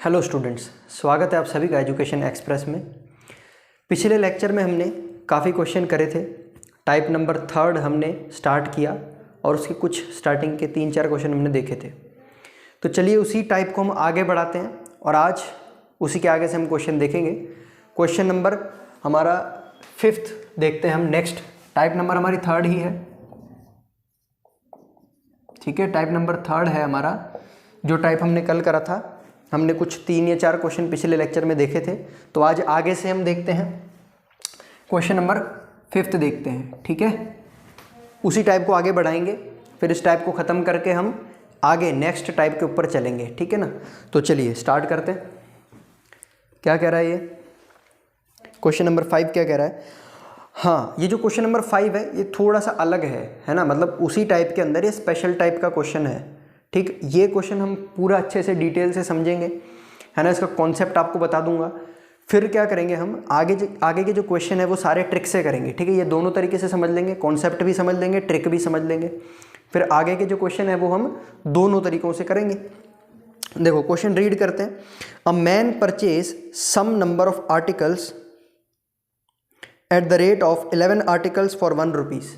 Hello students, स्वागत है आप सभी का एजुकेशन एक्सप्रेस में। पिछले लेक्चर में हमने काफ़ी क्वेश्चन करे थे। टाइप नंबर 3 हमने स्टार्ट किया और उसके कुछ स्टार्टिंग के 3-4 क्वेश्चन हमने देखे थे। तो चलिए उसी टाइप को हम आगे बढ़ाते हैं और आज उसी के आगे से हम क्वेश्चन देखेंगे। क्वेश्चन नंबर हमारा 5th देखते हैं हम नेक्स्ट। टाइप नंबर हमारी 3 ही है, ठीक है। टाइप नंबर 3 है हमारा। जो टाइप हमने कल करा था, हमने कुछ 3 या 4 क्वेश्चन पिछले लेक्चर में देखे थे, तो आज आगे से हम देखते हैं क्वेश्चन नंबर 5th देखते हैं, ठीक है। उसी टाइप को आगे बढ़ाएंगे, फिर इस टाइप को ख़त्म करके हम आगे नेक्स्ट टाइप के ऊपर चलेंगे, ठीक है ना। तो चलिए स्टार्ट करते हैं। क्या कह रहा है ये क्वेश्चन नंबर 5? क्या कह रहा है? हाँ, ये जो क्वेश्चन नंबर 5 है ये थोड़ा सा अलग है ना। मतलब उसी टाइप के अंदर ये स्पेशल टाइप का क्वेश्चन है, ठीक। ये क्वेश्चन हम पूरा अच्छे से डिटेल से समझेंगे, है ना। इसका कॉन्सेप्ट आपको बता दूंगा। फिर क्या करेंगे हम आगे के जो क्वेश्चन है वो सारे ट्रिक से करेंगे, ठीक है। ये दोनों तरीके से समझ लेंगे, कॉन्सेप्ट भी समझ लेंगे, ट्रिक भी समझ लेंगे। फिर आगे के जो क्वेश्चन है वो हम दोनों तरीकों से करेंगे। देखो क्वेश्चन रीड करते हैं। A man purchase some number of articles at the rate of 11 articles for 1 rupees.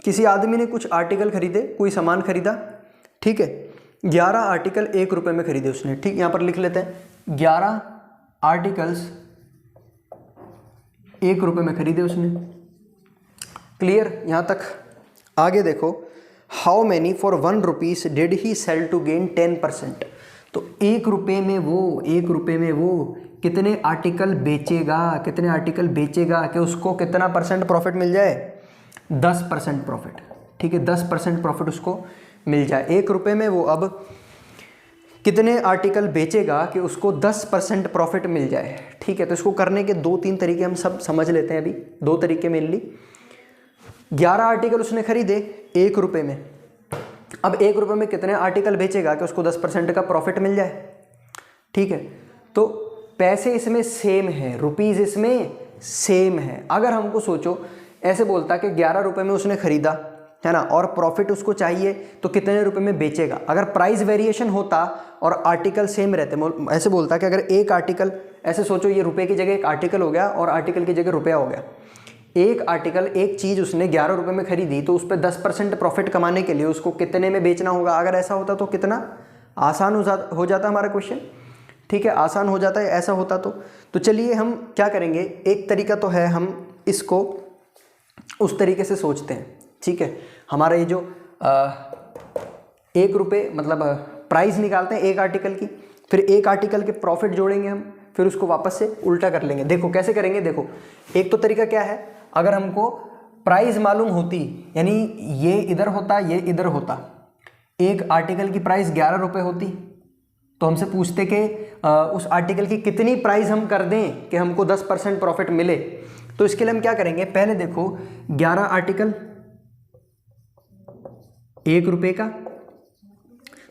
किसी आदमी ने कुछ आर्टिकल खरीदे, कोई सामान खरीदा, ठीक है। 11 आर्टिकल 1 रुपये में खरीदे उसने, ठीक। यहाँ पर लिख लेते हैं 11 आर्टिकल्स 1 रुपये में खरीदे उसने। क्लियर यहाँ तक? आगे देखो, how many for 1 rupees did he sell to gain 10%। तो 1 रुपये में वो कितने आर्टिकल बेचेगा कि उसको कितना परसेंट प्रॉफिट मिल जाए? 10% प्रॉफिट, ठीक है। 10% प्रॉफिट उसको मिल जाए। 1 रुपये में वो अब कितने आर्टिकल बेचेगा कि उसको 10% प्रॉफिट मिल जाए, ठीक है। तो इसको करने के 2-3 तरीके हम सब समझ लेते हैं अभी। 2 तरीके मेनली। 11 आर्टिकल उसने खरीदे 1 रुपये में। अब 1 रुपये में कितने आर्टिकल बेचेगा कि उसको 10% का प्रॉफिट मिल जाए, ठीक है। तो पैसे इसमें सेम है, रुपीज़ इसमें सेम है। अगर हमको सोचो ऐसे बोलता कि 11 रुपये में उसने खरीदा, है ना, और प्रॉफिट उसको चाहिए तो कितने रुपए में बेचेगा। अगर प्राइस वेरिएशन होता और आर्टिकल सेम रहते, ऐसे बोलता कि अगर एक आर्टिकल, ऐसे सोचो ये रुपए की जगह एक आर्टिकल हो गया और आर्टिकल की जगह रुपया हो गया। एक आर्टिकल, एक चीज़ उसने 11 रुपये में खरीदी, तो उस पर 10% प्रॉफिट कमाने के लिए उसको कितने में बेचना होगा। अगर ऐसा होता तो कितना आसान हो जाता हमारा क्वेश्चन, ठीक है। आसान हो जाता है ऐसा होता तो चलिए हम क्या करेंगे। एक तरीका तो है, हम इसको उस तरीके से सोचते हैं, ठीक है। हमारा ये जो 1 रुपये मतलब प्राइस निकालते हैं एक आर्टिकल की, फिर एक आर्टिकल के प्रॉफिट जोड़ेंगे हम, फिर उसको वापस से उल्टा कर लेंगे। देखो कैसे करेंगे। देखो एक तो तरीका क्या है, अगर हमको प्राइस मालूम होती, यानी ये इधर होता, ये इधर होता, एक आर्टिकल की प्राइस 11 रुपये होती, तो हमसे पूछते कि उस आर्टिकल की कितनी प्राइस हम कर दें कि हमको 10% प्रॉफिट मिले। तो इसके लिए हम क्या करेंगे, पहले देखो 11 आर्टिकल 1 रुपये का,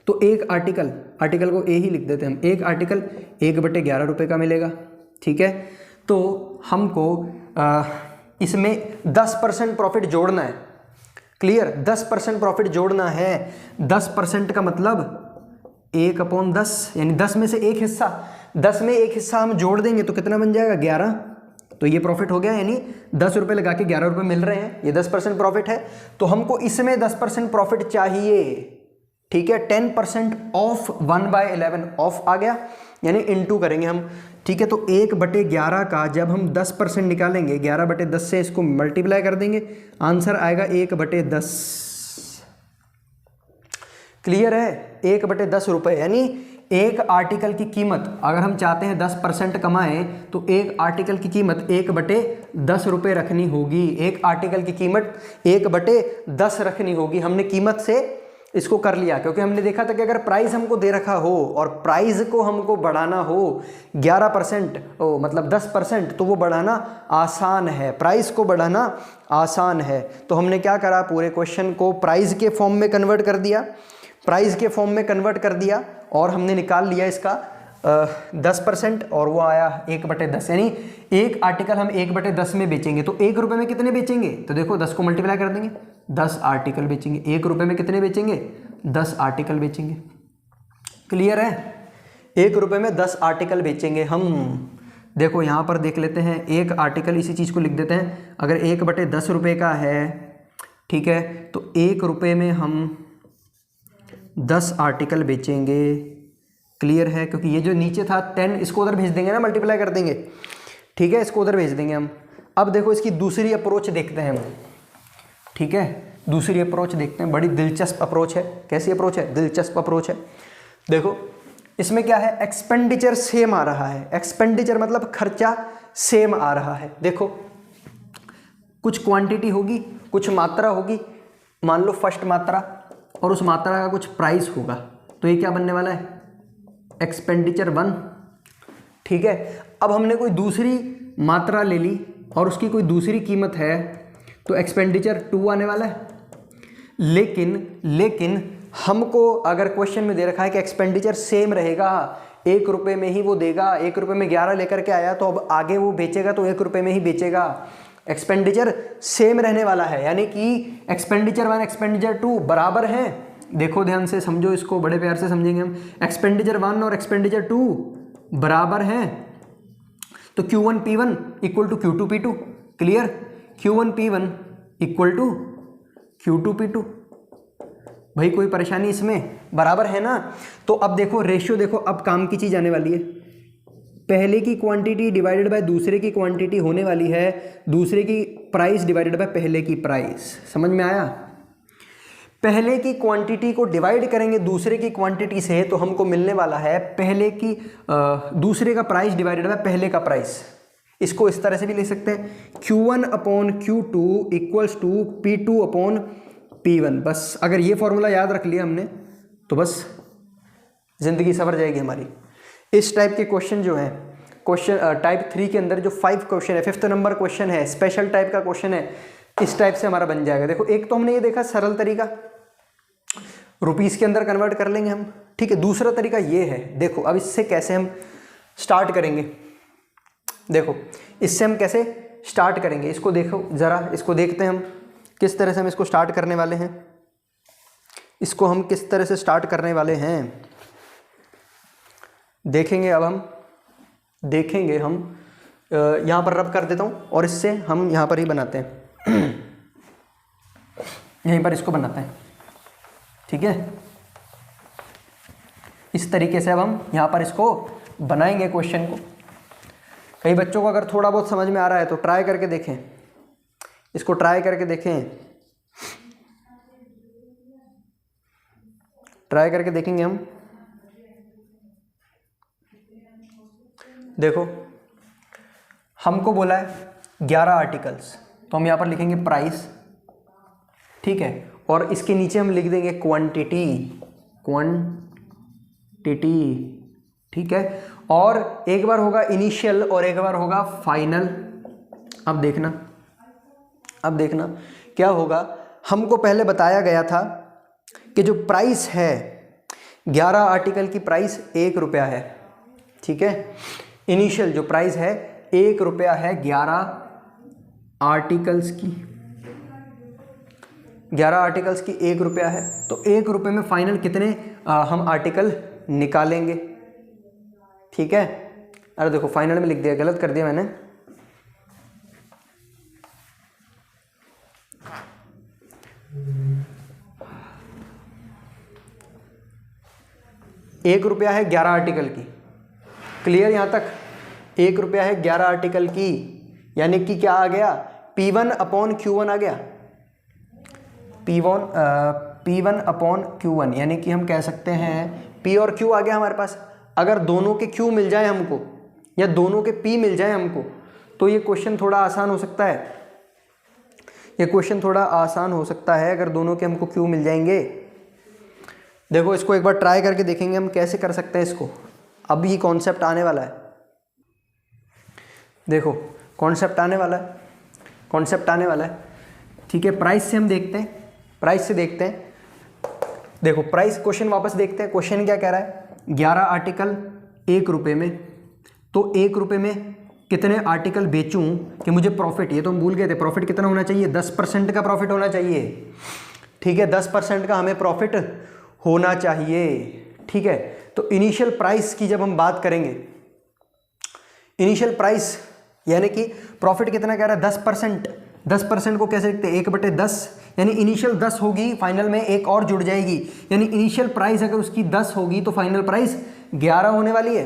तो एक आर्टिकल को ए ही लिख देते हैं हम। एक आर्टिकल 1/11 रुपये का मिलेगा, ठीक है। तो हमको इसमें 10% प्रॉफिट जोड़ना है। क्लियर? 10% प्रॉफिट जोड़ना है। 10% का मतलब 1/10, यानी 10 में से एक हिस्सा, 10 में एक हिस्सा हम जोड़ देंगे तो कितना बन जाएगा? 11। तो ये प्रॉफिट हो गया, यानी 10 रुपये लगा के 11 रुपये मिल रहे हैं, ये 10% प्रॉफिट है। तो हमको इसमें 10% प्रॉफिट चाहिए, ठीक है। 10% ऑफ 1/11 ऑफ आ गया, यानी इनटू करेंगे हम, ठीक है। तो 1/11 का जब हम 10% निकालेंगे, 11/10 से इसको मल्टीप्लाई कर देंगे, आंसर आएगा 1/10। क्लियर है? 1/10 रुपये, यानी एक आर्टिकल की कीमत, अगर हम चाहते हैं 10% कमाएं तो एक आर्टिकल की कीमत 1/10 रुपये रखनी होगी। एक आर्टिकल की कीमत 1/10 रखनी होगी। हमने कीमत से इसको कर लिया, क्योंकि हमने देखा था कि अगर प्राइस हमको दे रखा हो और प्राइस को हमको बढ़ाना हो 11% मतलब 10%, तो वो बढ़ाना आसान है, प्राइस को बढ़ाना आसान है। तो हमने क्या करा, पूरे क्वेश्चन को प्राइस के फॉर्म में कन्वर्ट कर दिया, और हमने निकाल लिया इसका 10%, और वो आया 1/10, यानी एक आर्टिकल हम 1/10 में बेचेंगे। तो 1 रुपये में कितने बेचेंगे? तो देखो 10 को मल्टीप्लाई कर देंगे, 10 आर्टिकल बेचेंगे। 1 रुपये में कितने बेचेंगे? 10 आर्टिकल बेचेंगे। क्लियर है? 1 रुपये में 10 आर्टिकल बेचेंगे हम। देखो यहाँ पर देख लेते हैं, एक आर्टिकल, इसी चीज़ को लिख देते हैं, अगर 1/10 रुपये का है, ठीक है, तो 1 रुपये में हम 10 आर्टिकल बेचेंगे। क्लियर है? क्योंकि ये जो नीचे था 10, इसको उधर भेज देंगे ना, मल्टीप्लाई कर देंगे, ठीक है, इसको उधर भेज देंगे हम। अब देखो इसकी दूसरी अप्रोच देखते हैं हम, ठीक है, दूसरी अप्रोच देखते हैं, बड़ी दिलचस्प अप्रोच है। कैसी अप्रोच है? दिलचस्प अप्रोच है। देखो इसमें क्या है, एक्सपेंडिचर सेम आ रहा है। एक्सपेंडिचर मतलब खर्चा सेम आ रहा है। देखो कुछ क्वांटिटी होगी, कुछ मात्रा होगी, मान लो फर्स्ट मात्रा, और उस मात्रा का कुछ प्राइस होगा, तो ये क्या बनने वाला है? एक्सपेंडिचर 1, ठीक है। अब हमने कोई दूसरी मात्रा ले ली और उसकी कोई दूसरी कीमत है, तो एक्सपेंडिचर 2 आने वाला है। लेकिन हमको अगर क्वेश्चन में दे रखा है कि एक्सपेंडिचर सेम रहेगा, 1 रुपये में ही वो देगा, 1 रुपये में 11 लेकर के आया, तो अब आगे वो बेचेगा तो 1 रुपये में ही बेचेगा। एक्सपेंडिचर सेम रहने वाला है, यानी कि एक्सपेंडिचर 1 एक्सपेंडिचर 2 बराबर हैं। देखो ध्यान से समझो इसको, बड़े प्यार से समझेंगे हम। एक्सपेंडिचर 1 और एक्सपेंडिचर 2 बराबर हैं, तो Q1 P1 equal to Q2 P2। Clear? Q1 P1 equal to Q2 P2। भाई कोई परेशानी इसमें? बराबर है ना। तो अब देखो रेशियो, देखो अब काम की चीज़ आने वाली है। पहले की क्वांटिटी डिवाइडेड बाय दूसरे की क्वांटिटी होने वाली है, दूसरे की प्राइस डिवाइडेड बाय पहले की प्राइस। समझ में आया? पहले की क्वांटिटी को डिवाइड करेंगे दूसरे की क्वांटिटी से, तो हमको मिलने वाला है पहले की दूसरे का प्राइस डिवाइडेड बाय पहले का प्राइस। इसको इस तरह से भी ले सकते हैं, Q1/Q2 इक्वल्स टू P2/P1। बस अगर ये फॉर्मूला याद रख लिया हमने तो बस जिंदगी सवर जाएगी हमारी। इस टाइप के क्वेश्चन जो हैं, क्वेश्चन टाइप 3 के अंदर जो 5 क्वेश्चन है, 5th नंबर क्वेश्चन है, स्पेशल टाइप का क्वेश्चन है, इस टाइप से हमारा बन जाएगा। देखो एक तो हमने ये देखा सरल तरीका, रुपीस के अंदर कन्वर्ट कर लेंगे हम, ठीक है। दूसरा तरीका ये है, देखो अब इससे कैसे हम स्टार्ट करेंगे। देखो इससे हम कैसे स्टार्ट करेंगे, इसको देखो ज़रा, इसको देखते हैं हम किस तरह से हम इसको स्टार्ट करने वाले हैं। इसको हम किस तरह से स्टार्ट करने वाले हैं देखेंगे। अब हम देखेंगे, यहाँ पर रब कर देता हूँ और इससे हम यहाँ पर ही बनाते हैं यहीं पर इसको बनाते हैं, ठीक है। इस तरीके से अब हम यहाँ पर इसको बनाएंगे क्वेश्चन को। कई बच्चों को अगर थोड़ा बहुत समझ में आ रहा है तो ट्राई करके देखें, इसको ट्राई करके देखें, ट्राई करके देखेंगे हम। देखो हमको बोला है 11 आर्टिकल्स, तो हम यहाँ पर लिखेंगे प्राइस, ठीक है, और इसके नीचे हम लिख देंगे क्वांटिटी, ठीक है। और एक बार होगा इनिशियल और एक बार होगा फाइनल। अब देखना क्या होगा। हमको पहले बताया गया था कि जो प्राइस है 11 आर्टिकल की प्राइस 1 रुपया है, ठीक है। इनिशियल जो प्राइस है 1 रुपया है 11 आर्टिकल्स की, 11 आर्टिकल्स की 1 रुपया है, तो 1 रुपये में फाइनल कितने हम आर्टिकल निकालेंगे, ठीक है। अरे देखो फाइनल में लिख दिया, गलत कर दिया मैंने। एक रुपया है 11 आर्टिकल की। क्लियर यहाँ तक? 1 रुपया है 11 आर्टिकल की, यानी कि क्या आ गया, P1/Q1 आ गया, P1/Q1, यानी कि हम कह सकते हैं P और Q आ गया हमारे पास। अगर दोनों के Q मिल जाए हमको या दोनों के P मिल जाए हमको, तो ये क्वेश्चन थोड़ा आसान हो सकता है। ये क्वेश्चन थोड़ा आसान हो सकता है अगर दोनों के हमको Q मिल जाएंगे। देखो इसको एक बार ट्राई करके देखेंगे हम कैसे कर सकते हैं इसको। अब ये कॉन्सेप्ट आने वाला है, देखो कॉन्सेप्ट आने वाला है, ठीक है। प्राइस से हम देखते हैं, प्राइस से देखते हैं। देखो प्राइस, क्वेश्चन वापस देखते हैं। क्वेश्चन क्या कह रहा है, 11 आर्टिकल 1 रुपये में, तो 1 रुपये में कितने आर्टिकल बेचूं कि मुझे प्रॉफिट, ये तो हम भूल गए थे, प्रॉफिट कितना होना चाहिए, 10% का प्रॉफिट होना चाहिए, ठीक है। 10% का हमें प्रॉफिट होना चाहिए, ठीक है। तो इनिशियल प्राइस की जब हम बात करेंगे, इनिशियल प्राइस यानी कि प्रॉफिट कितना कह रहा है 10%, 10% को कैसे लिखते हैं 1/10, यानी इनिशियल 10 होगी, फाइनल में एक और जुड़ जाएगी, यानी इनिशियल प्राइस अगर उसकी 10 होगी तो फाइनल प्राइस 11 होने वाली है,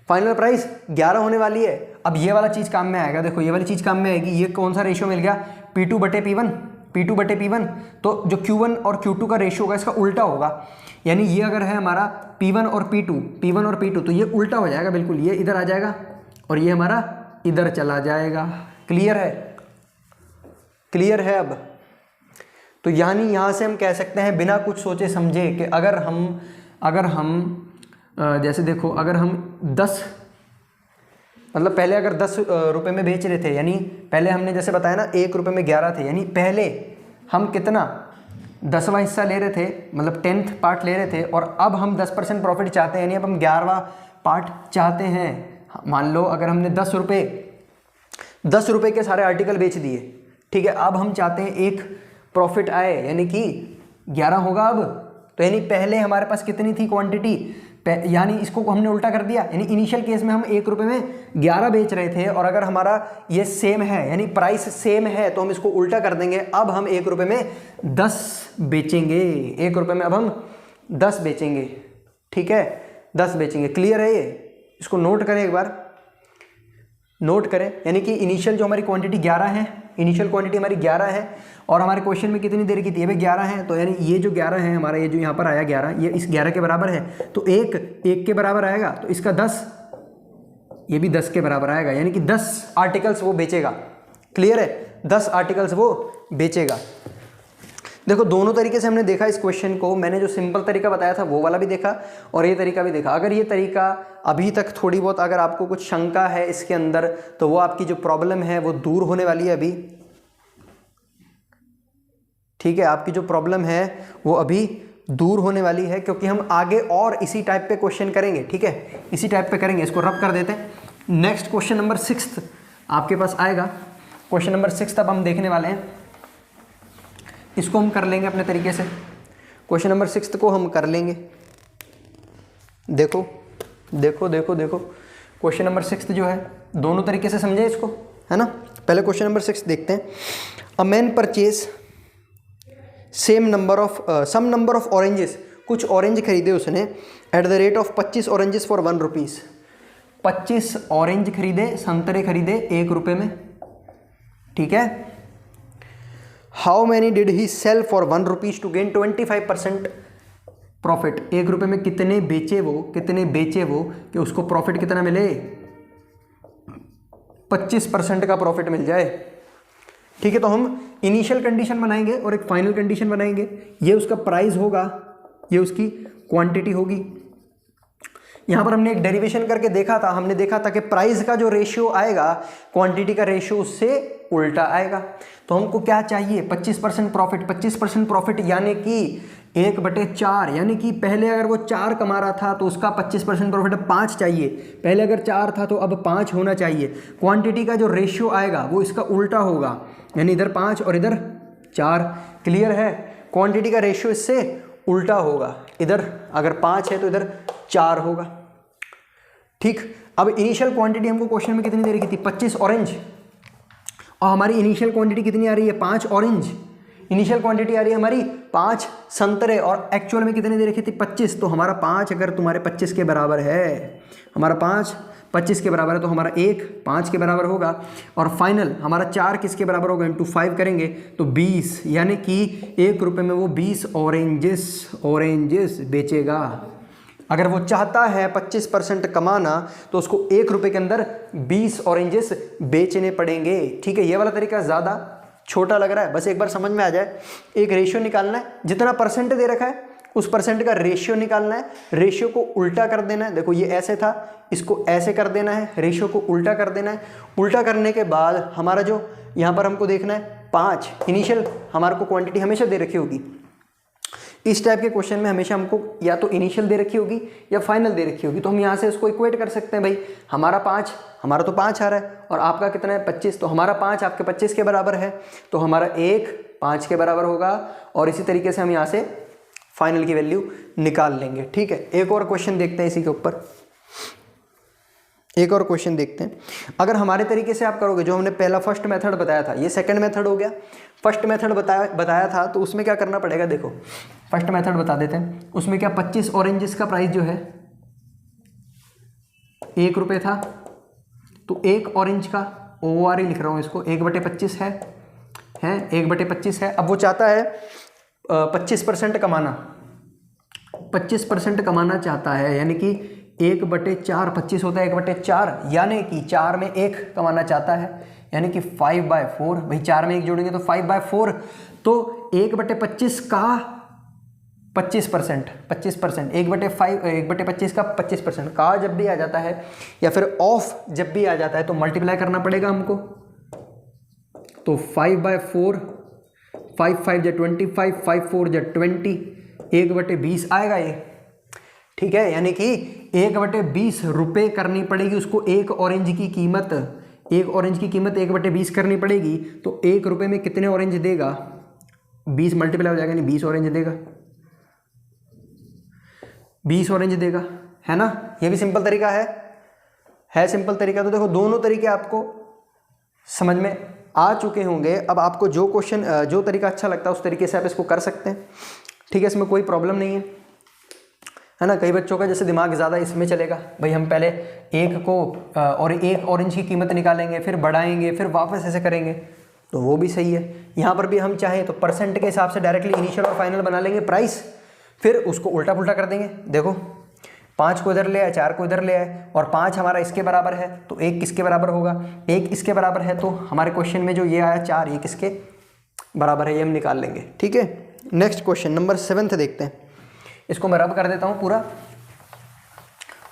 फाइनल प्राइस 11 होने वाली है। अब ये वाला चीज़ काम में आएगा, देखो ये वाली चीज़ काम में आएगी, ये कौन सा रेशियो मिल गया P2/P1, P2/P1, तो जो Q1 और Q2 का रेशियो होगा इसका उल्टा होगा, यानी ये अगर है हमारा P1 और P2, P1 और P2, तो ये उल्टा हो जाएगा बिल्कुल, ये इधर आ जाएगा और ये हमारा इधर चला जाएगा। क्लियर है, क्लियर है। अब तो यानी यहाँ से हम कह सकते हैं बिना कुछ सोचे समझे कि अगर हम जैसे देखो अगर हम 10 मतलब पहले अगर 10 रुपये में बेच रहे थे, यानी पहले हमने जैसे बताया ना 1 रुपये में 11 थे, यानी पहले हम कितना 10वां हिस्सा ले रहे थे, मतलब 10th पार्ट ले रहे थे, और अब हम 10% प्रॉफिट चाहते हैं, यानी अब हम 11वां पार्ट चाहते हैं। मान लो अगर हमने 10 रुपये के सारे आर्टिकल बेच दिए, ठीक है, अब हम चाहते हैं एक प्रॉफिट आए, यानी कि 11 होगा अब, तो यानी पहले हमारे पास कितनी थी क्वांटिटी, यानी इसको हमने उल्टा कर दिया, यानी इनिशियल केस में हम 1 रुपये में 11 बेच रहे थे, और अगर हमारा ये सेम है यानी प्राइस सेम है तो हम इसको उल्टा कर देंगे, अब हम 1 रुपये में 10 बेचेंगे, 1 रुपये में अब हम 10 बेचेंगे, ठीक है, 10 बेचेंगे। क्लियर है ये, इसको नोट करें एक बार, नोट करें, यानी कि इनिशियल जो हमारी क्वांटिटी 11 है, इनिशियल क्वांटिटी हमारी 11 है, और हमारे क्वेश्चन में कितनी देर की थी, ये 11 है, तो यानी ये जो 11 है हमारा, ये जो यहाँ पर आया 11, ये इस 11 के बराबर है, तो एक के बराबर आएगा, तो इसका 10, ये भी 10 के बराबर आएगा, यानी कि 10 आर्टिकल्स वो बेचेगा। क्लियर है, 10 आर्टिकल्स वो बेचेगा। देखो दोनों तरीके से हमने देखा इस क्वेश्चन को, मैंने जो सिंपल तरीका बताया था वो वाला भी देखा और ये तरीका भी देखा। अगर ये तरीका अभी तक थोड़ी बहुत अगर आपको कुछ शंका है इसके अंदर, तो वो आपकी जो प्रॉब्लम है वो दूर होने वाली है अभी, ठीक है, आपकी जो प्रॉब्लम है वो अभी दूर होने वाली है, क्योंकि हम आगे और इसी टाइप पे क्वेश्चन करेंगे, ठीक है, इसी टाइप पे करेंगे। इसको रब कर देते हैं। नेक्स्ट क्वेश्चन नंबर 6 आपके पास आएगा, क्वेश्चन नंबर 6 अब हम देखने वाले हैं, इसको हम कर लेंगे अपने तरीके से। क्वेश्चन नंबर 6 को हम कर लेंगे। देखो देखो देखो देखो क्वेश्चन नंबर 6 जो है दोनों तरीके से समझे इसको, है ना। पहले क्वेश्चन नंबर 6 देखते हैं। A man purchase some number of oranges, कुछ ऑरेंज खरीदे उसने at the rate of 25 oranges for 1 rupees. 25 orange खरीदे, संतरे खरीदे 1 रुपये में, ठीक है। How many did he sell for 1 rupees to gain 25% profit. 1 रुपये में कितने बेचे वो कि उसको प्रॉफिट कितना मिले, 25% का प्रॉफिट मिल जाए, ठीक है। तो हम इनिशियल कंडीशन बनाएंगे और एक फाइनल कंडीशन बनाएंगे। ये उसका प्राइस होगा, ये उसकी क्वांटिटी होगी। यहाँ पर हमने एक डेरिवेशन करके देखा था, हमने देखा था कि प्राइस का जो रेशियो आएगा क्वांटिटी का रेशियो उससे उल्टा आएगा। तो हमको क्या चाहिए, 25% प्रॉफिट। 25% प्रॉफिट यानी कि 1/4, यानी कि पहले अगर वो 4 कमा रहा था तो उसका 25% प्रॉफिट अब 5 चाहिए। पहले अगर 4 था तो अब 5 होना चाहिए। क्वांटिटी का जो रेशियो आएगा वो इसका उल्टा होगा, यानी इधर 5 और इधर 4। क्लियर है, क्वांटिटी का रेशियो इससे उल्टा होगा, इधर अगर 5 है तो इधर 4 होगा, ठीक। अब इनिशियल क्वांटिटी हमको क्वेश्चन में कितनी दे रही थी, 25 ऑरेंज, और हमारी इनिशियल क्वांटिटी कितनी आ रही है, 5 ऑरेंज। इनिशियल क्वांटिटी आ रही है हमारी 5 संतरे, और एक्चुअल में कितने दे रखी थी, 25। तो हमारा 5 अगर तुम्हारे 25 के बराबर है, हमारा 5 25 के बराबर है, तो हमारा 1 5 के बराबर होगा, और फाइनल हमारा 4 किसके बराबर होगा, इंटू 5 करेंगे तो 20, यानी कि 1 रुपये में वो 20 ऑरेंजेस बेचेगा। अगर वो चाहता है 25% कमाना तो उसको 1 रुपये के अंदर 20 ऑरेंजेस बेचने पड़ेंगे, ठीक है। ये वाला तरीका ज़्यादा छोटा लग रहा है, बस एक बार समझ में आ जाए। एक रेशियो निकालना है, जितना परसेंट दे रखा है उस परसेंट का रेशियो निकालना है, रेशियो को उल्टा कर देना है। देखो ये ऐसे था, इसको ऐसे कर देना है, रेशियो को उल्टा कर देना है। उल्टा करने के बाद हमारा जो यहाँ पर हमको देखना है 5 इनिशियल, हमारे को क्वांटिटी हमेशा दे रखी होगी। इस टाइप के क्वेश्चन में हमेशा हमको या तो इनिशियल दे रखी होगी या फाइनल दे रखी होगी। तो हम यहाँ से इसको इक्वेट कर सकते हैं, भाई हमारा 5, हमारा तो 5 आ रहा है और आपका कितना है 25, तो हमारा 5 आपके 25 के बराबर है, तो हमारा 1 5 के बराबर होगा। और इसी तरीके से हम यहाँ से फाइनल की वैल्यू निकाल लेंगे। ठीक है, एक और क्वेश्चन देखते हैं इसी के ऊपर, एक और क्वेश्चन देखते हैं। अगर हमारे तरीके से आप करोगे, जो हमने पहला फर्स्ट मेथड बताया था, ये सेकंड मेथड हो गया। फर्स्ट मेथड बताया था तो उसमें क्या करना पड़ेगा, देखो फर्स्ट मेथड बता देते हैं। उसमें क्या 25 ऑरेंजेस का प्राइस जो है 1 रुपये था, तो 1 ऑरेंज का OR लिख रहा हूँ इसको, 1/25 है 1/25 है। अब वो चाहता है 25% कमाना, 25% कमाना चाहता है, यानी कि 1/4 25 होता है 1/4, यानी कि 4 में 1 कमाना चाहता है, यानी कि 5/4। भाई 4 में 1 जोड़ेंगे तो 5/4, तो 1/25 का 25%, 1/25 का 25% का जब भी आ जाता है या फिर ऑफ जब भी आ जाता है तो मल्टीप्लाई करना पड़ेगा हमको। तो 5/4, 5 5 जा 25, 5 4 जा 20, 1/20 आएगा ये। ठीक है, यानी कि 1/20 रुपये करनी पड़ेगी उसको। एक ऑरेंज की कीमत 1/20 करनी पड़ेगी, तो 1 रुपये में कितने ऑरेंज देगा, 20 मल्टीप्लाई हो जाएगा, यानी 20 ऑरेंज देगा, 20 ऑरेंज देगा, है ना। ये भी सिंपल तरीका है सिंपल तरीका। तो देखो दोनों तरीके आपको समझ में आ चुके होंगे। अब आपको जो क्वेश्चन जो तरीका अच्छा लगता है उस तरीके से आप इसको कर सकते हैं। ठीक है, इसमें कोई प्रॉब्लम नहीं है ना। कई बच्चों का जैसे दिमाग ज़्यादा इसमें चलेगा, भाई हम पहले एक को और एक ऑरेंज की कीमत निकालेंगे, फिर बढ़ाएंगे, फिर वापस ऐसे करेंगे, तो वो भी सही है। यहाँ पर भी हम चाहें तो परसेंट के हिसाब से डायरेक्टली इनिशियल और फाइनल बना लेंगे प्राइस, फिर उसको उल्टा पुल्टा कर देंगे। देखो 5 को इधर ले आए, 4 को इधर ले आए, और 5 हमारा इसके बराबर है, तो 1 किसके बराबर होगा, 1 इसके बराबर है, तो हमारे क्वेश्चन में जो ये आया 4, ये किसके बराबर है, ये हम निकाल लेंगे। ठीक है, नेक्स्ट क्वेश्चन नंबर 7 देखते हैं। इसको मैं रब कर देता हूँ पूरा,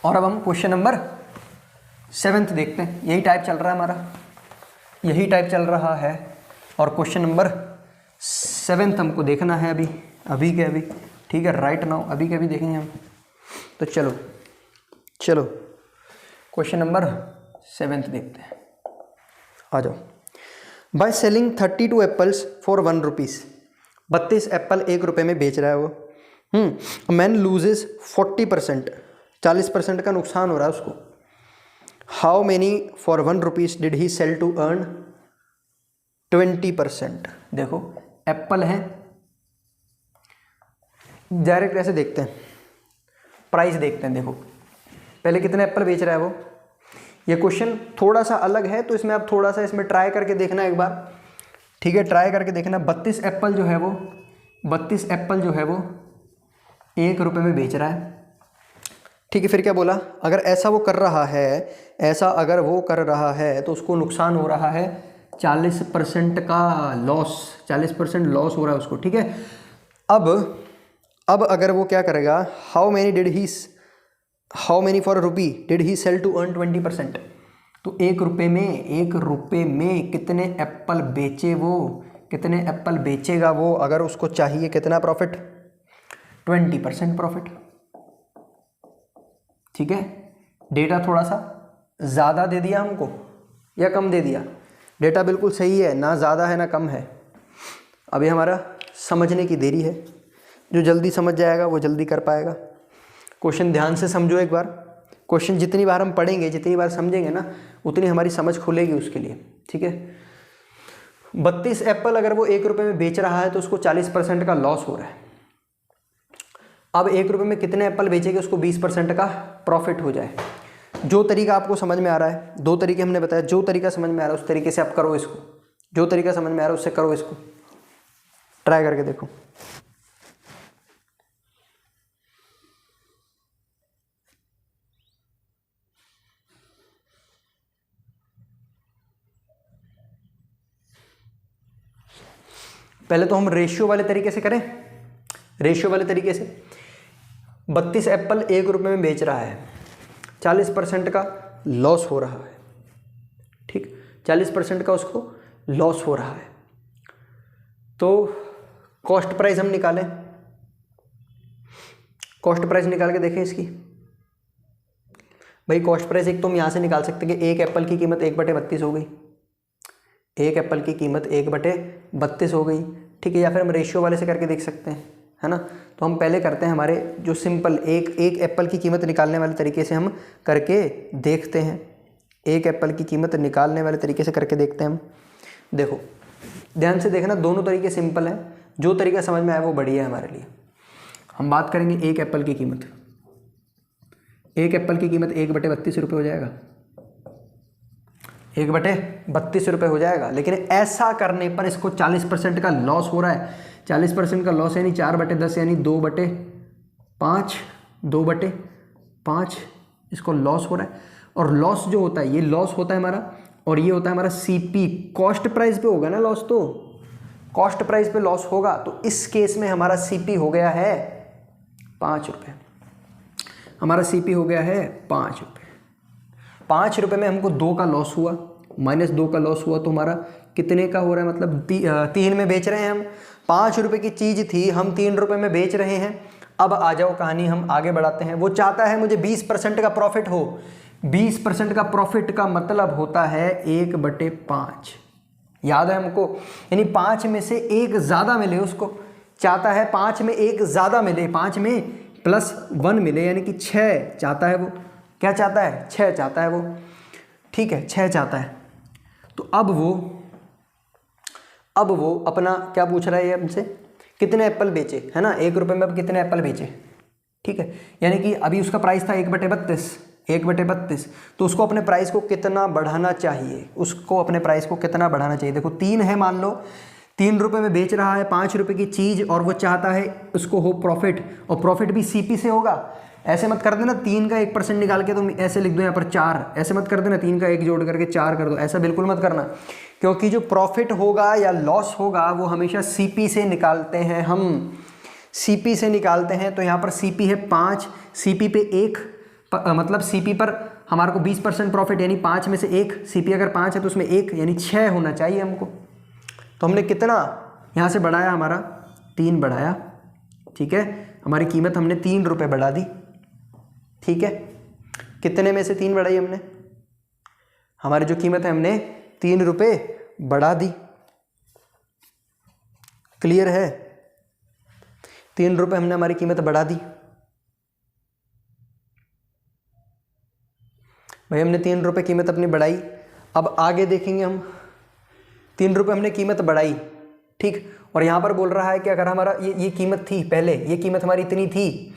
और अब हम क्वेश्चन नंबर 7 देखते हैं। यही टाइप चल रहा है हमारा, यही टाइप चल रहा है, और क्वेश्चन नंबर 7 हमको देखना है अभी के अभी। ठीक है, राइट नाउ अभी के अभी देखेंगे हम। तो चलो क्वेश्चन नंबर 7 देखते हैं, आ जाओ। By selling 32 apples for 1 rupees, 32 Apple 1 रुपये में बेच रहा है वो। मैन लूजेस 40%, 40% का नुकसान हो रहा है उसको। How many for 1 rupees did he sell to earn 20%। देखो एप्पल है, डायरेक्ट ऐसे देखते हैं, प्राइस देखते हैं। देखो पहले कितने एप्पल बेच रहा है वो। ये क्वेश्चन थोड़ा सा अलग है, तो इसमें आप थोड़ा सा इसमें ट्राई करके देखना एक बार। ठीक है, ट्राई करके देखना। 32 एप्पल जो है वो 1 रुपये में बेच रहा है। ठीक है, फिर क्या बोला, अगर ऐसा वो कर रहा है तो उसको नुकसान हो रहा है 40% का लॉस, 40% लॉस हो रहा है उसको। ठीक है, अब अगर वो क्या करेगा, how many for rupee did he sell to earn 20%, तो 1 रुपये में कितने एप्पल बेचे वो, कितने एप्पल बेचेगा वो, अगर उसको चाहिए कितना प्रॉफिट, 20% प्रॉफिट। ठीक है, डेटा थोड़ा सा ज़्यादा दे दिया हमको या कम दे दिया, डेटा बिल्कुल सही है, ना ज़्यादा है ना कम है। अभी हमारा समझने की देरी है, जो जल्दी समझ जाएगा वो जल्दी कर पाएगा। क्वेश्चन ध्यान से समझो एक बार। क्वेश्चन जितनी बार हम पढ़ेंगे, जितनी बार समझेंगे ना, उतनी हमारी समझ खुलेगी उसके लिए। ठीक है, 32 एप्पल अगर वो 1 रुपये में बेच रहा है तो उसको 40% का लॉस हो रहा है। अब 1 रुपये में कितने एप्पल बेचेंगे, उसको 20% का प्रॉफिट हो जाए। जो तरीका आपको समझ में आ रहा है, 2 तरीके हमने बताया, जो तरीका समझ में आ रहा है उस तरीके से आप करो इसको, जो तरीका समझ में आ रहा है उससे करो इसको, ट्राई करके देखो। पहले तो हम रेशियो वाले तरीके से करें। रेशियो वाले तरीके से 32 एप्पल 1 रुपये में बेच रहा है, 40% का लॉस हो रहा है। ठीक, 40% का उसको लॉस हो रहा है। तो कॉस्ट प्राइस हम निकालें, कॉस्ट प्राइस निकाल के देखें इसकी। भाई कॉस्ट प्राइस एक तो हम यहाँ से निकाल सकते हैं कि 1 एप्पल की कीमत 1/32 हो गई, 1 एप्पल की कीमत 1/32 हो गई। ठीक है, या फिर हम रेशियो वाले से करके देख सकते हैं। है ना। तो हम पहले करते हैं हमारे जो सिंपल एक एप्पल की कीमत निकालने वाले तरीके से हम करके देखते हैं। एक एप्पल की कीमत निकालने वाले तरीके से करके देखते हैं हम। देखो ध्यान से देखना, दोनों तरीके सिंपल हैं, जो तरीका समझ में आया वो बढ़िया है हमारे लिए। हम बात करेंगे एक एप्पल की कीमत। एक एप्पल की कीमत 1/32 रुपये हो जाएगा, 1/32 रुपये हो जाएगा। लेकिन ऐसा करने पर इसको 40% का लॉस हो रहा है। 40% का लॉस यानी 4/10 यानी 2/5, 2/5 इसको लॉस हो रहा है। और लॉस जो होता है, ये लॉस होता है हमारा, और ये होता है हमारा सीपी। कॉस्ट प्राइस पे होगा ना लॉस, तो कॉस्ट प्राइस पे लॉस होगा। तो इस केस में हमारा सीपी हो गया है 5 रुपये। हमारा सीपी हो गया है 5 रुपये। 5 रुपये में हमको 2 का लॉस हुआ, -2 का लॉस हुआ, तो हमारा कितने का हो रहा है, मतलब 3 में बेच रहे हैं हम। 5 रुपये की चीज़ थी, हम 3 रुपये में बेच रहे हैं। अब आ जाओ कहानी हम आगे बढ़ाते हैं। वो चाहता है मुझे 20% का प्रॉफिट हो। 20% का प्रॉफिट का मतलब होता है 1/5, याद है हमको, यानी 5 में से 1 ज़्यादा मिले उसको। चाहता है 5 में 1 ज़्यादा मिले, 5 में +1 मिले, यानी कि 6 चाहता है वो। क्या चाहता है? 6 चाहता है वो, ठीक है, 6 चाहता है। तो अब वो अपना क्या पूछ रहा है ये हमसे, कितने एप्पल बेचे, है ना। 1 रुपये में अब कितने एप्पल बेचे, ठीक है। यानी कि अभी उसका प्राइस था 1/32, तो उसको अपने प्राइस को कितना बढ़ाना चाहिए, उसको अपने प्राइस को कितना बढ़ाना चाहिए। देखो 3 है, मान लो 3 रुपये में बेच रहा है 5 रुपये की चीज़, और वो चाहता है उसको हो प्रॉफिट, और प्रॉफिट भी सीपी से होगा। ऐसे मत कर देना 3 का 1% निकाल के तुम ऐसे लिख दो यहाँ पर 4, ऐसे मत कर देना 3 का 1 जोड़ करके 4 कर दो, ऐसा बिल्कुल मत करना। क्योंकि जो प्रॉफिट होगा या लॉस होगा वो हमेशा सीपी से निकालते हैं, हम सीपी से निकालते हैं। तो यहाँ पर सीपी है 5, सीपी पे 1, मतलब सीपी पर हमारे को 20% प्रॉफिट, यानी 5 में से 1, सीपी अगर 5 है तो उसमें 1 यानी 6 होना चाहिए हमको। तो हमने कितना यहाँ से बढ़ाया, हमारा 3 बढ़ाया, ठीक है। हमारी कीमत हमने 3 रुपये बढ़ा दी, ठीक है। कितने में से 3 बढ़ाई हमने, हमारी जो कीमत है हमने 3 रुपये बढ़ा दी। क्लियर है? 3 रुपये हमने हमारी कीमत बढ़ा दी भाई, हमने 3 रुपये कीमत अपनी बढ़ाई। अब आगे देखेंगे हम, 3 रुपये हमने कीमत बढ़ाई, ठीक। और यहाँ पर बोल रहा है कि अगर हमारा ये कीमत थी पहले, ये कीमत हमारी इतनी थी,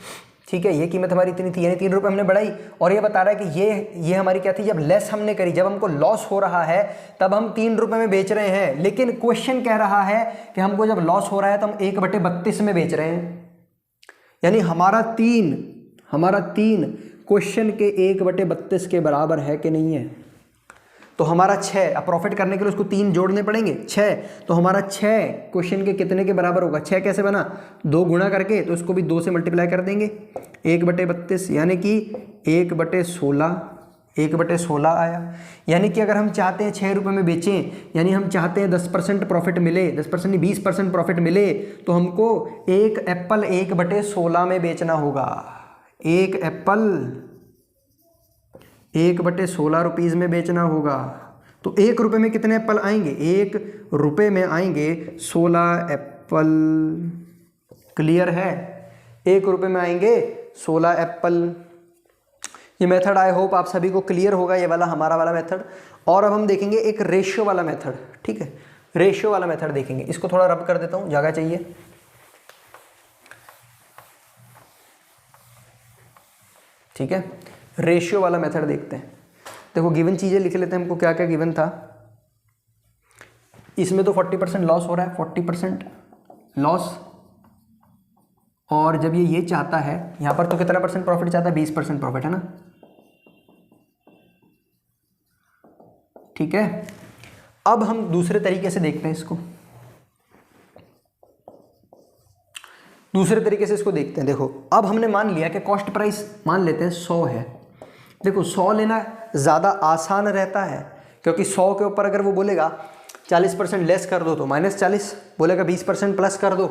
ठीक है, ये कीमत हमारी इतनी थी, यानी 3 रुपये हमने बढ़ाई। और ये बता रहा है कि ये हमारी क्या थी, जब लेस हमने करी, जब हमको लॉस हो रहा है तब हम 3 रुपये में बेच रहे हैं। लेकिन क्वेश्चन कह रहा है कि हमको जब लॉस हो रहा है तो हम 1/32 में बेच रहे हैं, यानी हमारा 3 क्वेश्चन के 1/32 के बराबर है कि नहीं है। तो हमारा 6, अब प्रॉफिट करने के लिए उसको 3 जोड़ने पड़ेंगे, 6। तो हमारा 6 क्वेश्चन के कितने के बराबर होगा, 6 कैसे बना, 2 गुणा करके, तो उसको भी 2 से मल्टीप्लाई कर देंगे, 1/32 यानी कि 1/16 आया। यानी कि अगर हम चाहते हैं 6 रुपये में बेचें, यानी हम चाहते हैं 10% प्रॉफिट मिले, 10% नहीं 20% प्रॉफिट मिले, तो हमको 1 एप्पल 1/16 में बेचना होगा। 1 एप्पल 1/16 रुपीज़ में बेचना होगा। तो 1 रुपये में कितने एप्पल आएंगे, 1 रुपये में आएंगे 16 एप्पल। क्लियर है? 1 रुपये में आएंगे 16 एप्पल। ये मेथड आई होप आप सभी को क्लियर होगा, ये वाला हमारा वाला मेथड। और अब हम देखेंगे एक रेशियो वाला मेथड, ठीक है। रेशियो वाला मेथड देखेंगे, इसको थोड़ा रब कर देता हूँ, जगह चाहिए। ठीक है, रेशियो वाला मेथड देखते हैं। देखो गिवन चीज़ें लिख लेते हैं, हमको क्या क्या गिवन था। इसमें तो 40% लॉस हो रहा है, 40% लॉस। और जब ये चाहता है, यहाँ पर तो कितना % प्रॉफिट चाहता है, 20% प्रॉफिट, है ना। ठीक है, अब हम दूसरे तरीके से देखते हैं इसको, दूसरे तरीके से इसको देखते हैं। देखो अब हमने मान लिया कि कॉस्ट प्राइस मान लेते हैं 100 है। देखो 100 लेना ज़्यादा आसान रहता है, क्योंकि 100 के ऊपर अगर वो बोलेगा 40% लेस कर दो तो -40, बोलेगा 20% प्लस कर दो,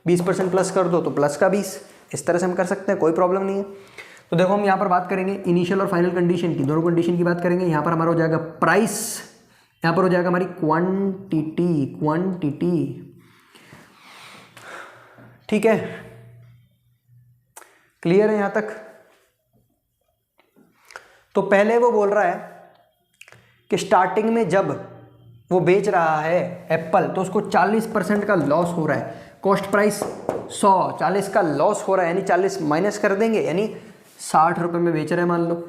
20% प्लस कर दो तो प्लस का 20। इस तरह से हम कर सकते हैं, कोई प्रॉब्लम नहीं है। तो देखो हम यहाँ पर बात करेंगे इनिशियल और फाइनल कंडीशन की, दोनों कंडीशन की बात करेंगे। यहाँ पर हमारा हो जाएगा प्राइस, यहाँ पर हो जाएगा हमारी क्वांटिटी, ठीक है, क्लियर है यहां तक? तो पहले वो बोल रहा है कि स्टार्टिंग में जब वो बेच रहा है एप्पल तो उसको 40% का लॉस हो रहा है, कॉस्ट प्राइस 100, 40 का लॉस हो रहा है, यानी 40 माइनस कर देंगे, यानी 60 रुपये में बेच रहे हैं मान लो।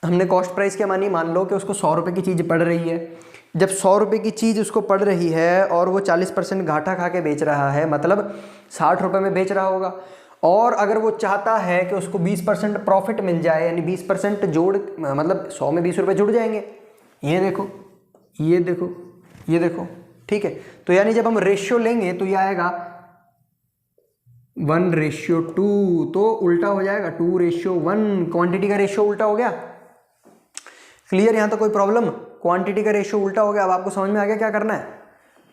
हमने कॉस्ट प्राइस क्या मानी, मान लो कि उसको 100 रुपये की चीज़ पड़ रही है। जब 100 रुपये की चीज़ उसको पड़ रही है और वो 40% घाटा खा के बेच रहा है, मतलब 60 रुपये में बेच रहा होगा। और अगर वो चाहता है कि उसको 20% प्रॉफिट मिल जाए, यानी 20% जोड़, मतलब 100 में 20 रुपये जुड़ जाएंगे। ये देखो, ये देखो, ये देखो, ठीक है। तो यानी जब हम रेशियो लेंगे तो ये आएगा 1:2, तो उल्टा हो जाएगा 2:1, क्वांटिटी का रेशियो उल्टा हो गया। क्लियर? यहां तो कोई प्रॉब्लम? क्वांटिटी का रेशियो उल्टा हो गया। अब आपको समझ में आ गया क्या करना है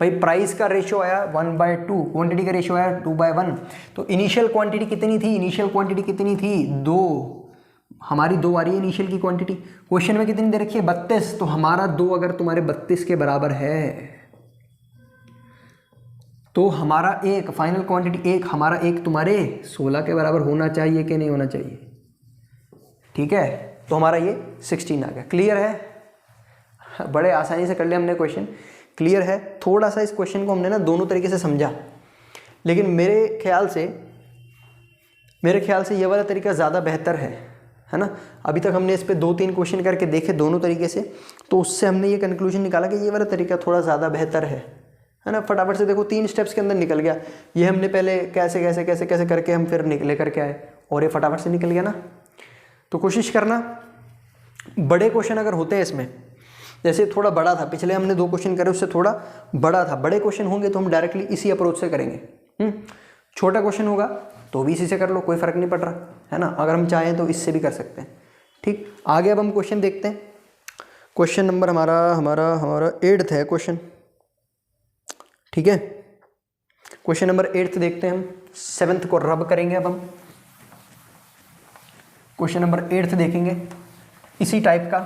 भाई। प्राइस का रेशियो आया 1/2, क्वांटिटी का रेशियो आया 2/1। तो इनिशियल क्वांटिटी कितनी थी? इनिशियल क्वांटिटी कितनी थी? 2। हमारी 2 आ रही है इनिशियल की क्वांटिटी। क्वेश्चन में कितनी दे रखी है? 32। तो हमारा 2 अगर तुम्हारे 32 के बराबर है तो हमारा एक फाइनल क्वांटिटी, एक हमारा एक तुम्हारे 16 के बराबर होना चाहिए कि नहीं होना चाहिए? ठीक है, तो हमारा ये 16 आ गया। क्लियर है? बड़े आसानी से कर लिया हमने क्वेश्चन। क्लियर है? थोड़ा सा इस क्वेश्चन को हमने ना दोनों तरीके से समझा, लेकिन मेरे ख्याल से ये वाला तरीका ज़्यादा बेहतर है ना। अभी तक हमने इस पे 2-3 क्वेश्चन करके देखे दोनों तरीके से, तो उससे हमने ये कंक्लूजन निकाला कि ये वाला तरीका थोड़ा ज़्यादा बेहतर है ना। फटाफट से देखो 3 स्टेप्स के अंदर निकल गया। ये हमने पहले कैसे कैसे कैसे कैसे करके हम फिर निकले करके आए और ये फटाफट से निकल गया ना। तो कोशिश करना, बड़े क्वेश्चन अगर होते हैं इसमें, जैसे थोड़ा बड़ा था, पिछले हमने 2 क्वेश्चन करे उससे थोड़ा बड़ा था, बड़े क्वेश्चन होंगे तो हम डायरेक्टली इसी अप्रोच से करेंगे। छोटा क्वेश्चन होगा तो भी इसी से कर लो, कोई फ़र्क नहीं पड़ रहा है ना। अगर हम चाहें तो इससे भी कर सकते हैं। ठीक, आगे अब हम क्वेश्चन देखते हैं। क्वेश्चन नंबर हमारा 8th है क्वेश्चन। ठीक है, क्वेश्चन नंबर 8th देखते हैं हम। 7th को रब करेंगे। अब हम क्वेश्चन नंबर 8th देखेंगे इसी टाइप का।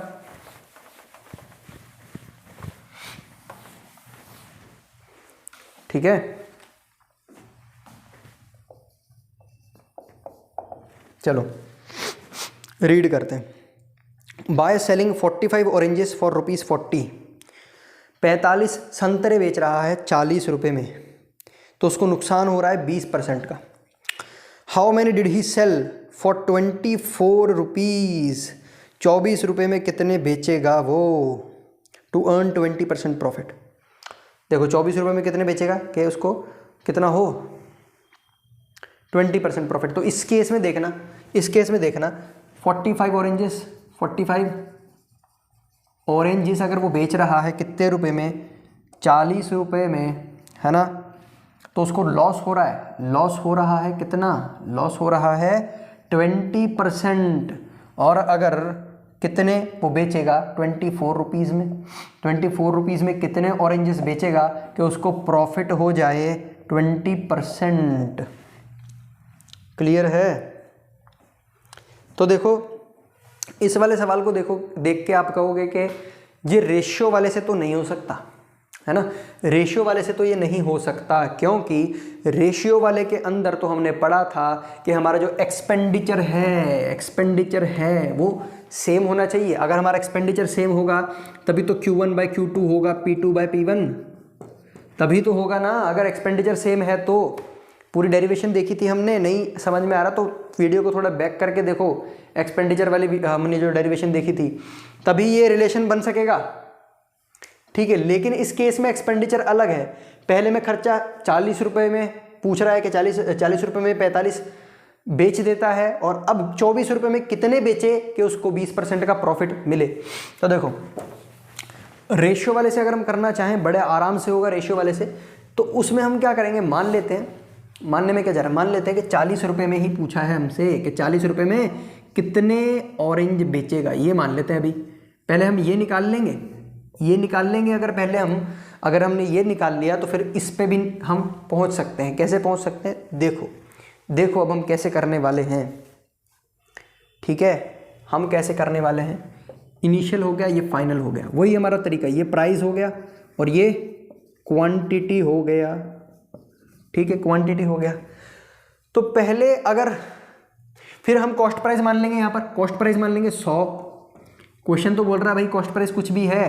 ठीक है, चलो रीड करते हैं। बाय सेलिंग 45 ऑरेंजेस फॉर ₹40, 45 संतरे बेच रहा है 40 रुपये में, तो उसको नुकसान हो रहा है 20% का। How many did he sell for 24 rupees, 24 रुपये में कितने बेचेगा वो, टू अर्न 20% प्रॉफिट। देखो 24 रुपये में कितने बेचेगा कि उसको कितना हो 20% प्रॉफिट। तो इस केस में देखना 45 ऑरेंजेस अगर वो बेच रहा है कितने रुपए में, 40 रुपये में, है ना। तो उसको लॉस हो रहा है कितना, लॉस हो रहा है 20%। और अगर कितने वो बेचेगा 24 रुपीज़ में, 24 रुपीज़ में कितने ऑरेंजेस बेचेगा कि उसको प्रॉफिट हो जाए 20%। क्लियर है? तो देखो इस वाले सवाल को देख के आप कहोगे कि ये रेशियो वाले से तो नहीं हो सकता, है ना। रेशियो वाले से तो ये नहीं हो सकता, क्योंकि रेशियो वाले के अंदर तो हमने पढ़ा था कि हमारा जो एक्सपेंडिचर है वो सेम होना चाहिए। अगर हमारा एक्सपेंडिचर सेम होगा तभी तो Q1/Q2 होगा, P2/P1, तभी तो होगा ना। अगर एक्सपेंडिचर सेम है तो, पूरी डेरिवेशन देखी थी हमने, नहीं समझ में आ रहा तो वीडियो को थोड़ा बैक करके देखो, एक्सपेंडिचर वाली हमने जो डेरिवेशन देखी थी, तभी ये रिलेशन बन सकेगा। ठीक है, लेकिन इस केस में एक्सपेंडिचर अलग है। पहले में खर्चा 40 रुपये में पूछ रहा है कि 40 रुपये में 45 बेच देता है, और अब 24 रुपये में कितने बेचे कि उसको 20% का प्रॉफिट मिले। तो देखो रेशियो वाले से अगर हम करना चाहें बड़े आराम से होगा रेशियो वाले से। तो उसमें हम क्या करेंगे, मान लेते हैं, मानने में क्या जा रहा है, मान लेते हैं कि 40 रुपये में ही पूछा है हमसे कि 40 रुपये में कितने ऑरेंज बेचेगा, ये मान लेते हैं। अभी पहले हम ये निकाल लेंगे। अगर हमने ये निकाल लिया तो फिर इस पे भी हम पहुंच सकते हैं। कैसे पहुंच सकते हैं, देखो अब हम कैसे करने वाले हैं। ठीक है, हम कैसे करने वाले हैं, इनिशियल हो गया, ये फाइनल हो गया, वही हमारा तरीका। ये प्राइस हो गया और ये क्वांटिटी हो गया। ठीक है, क्वांटिटी हो गया। तो पहले अगर फिर हम कॉस्ट प्राइस मान लेंगे, यहाँ पर कॉस्ट प्राइस मान लेंगे 100। क्वेश्चन तो बोल रहा है भाई कॉस्ट प्राइस कुछ भी है,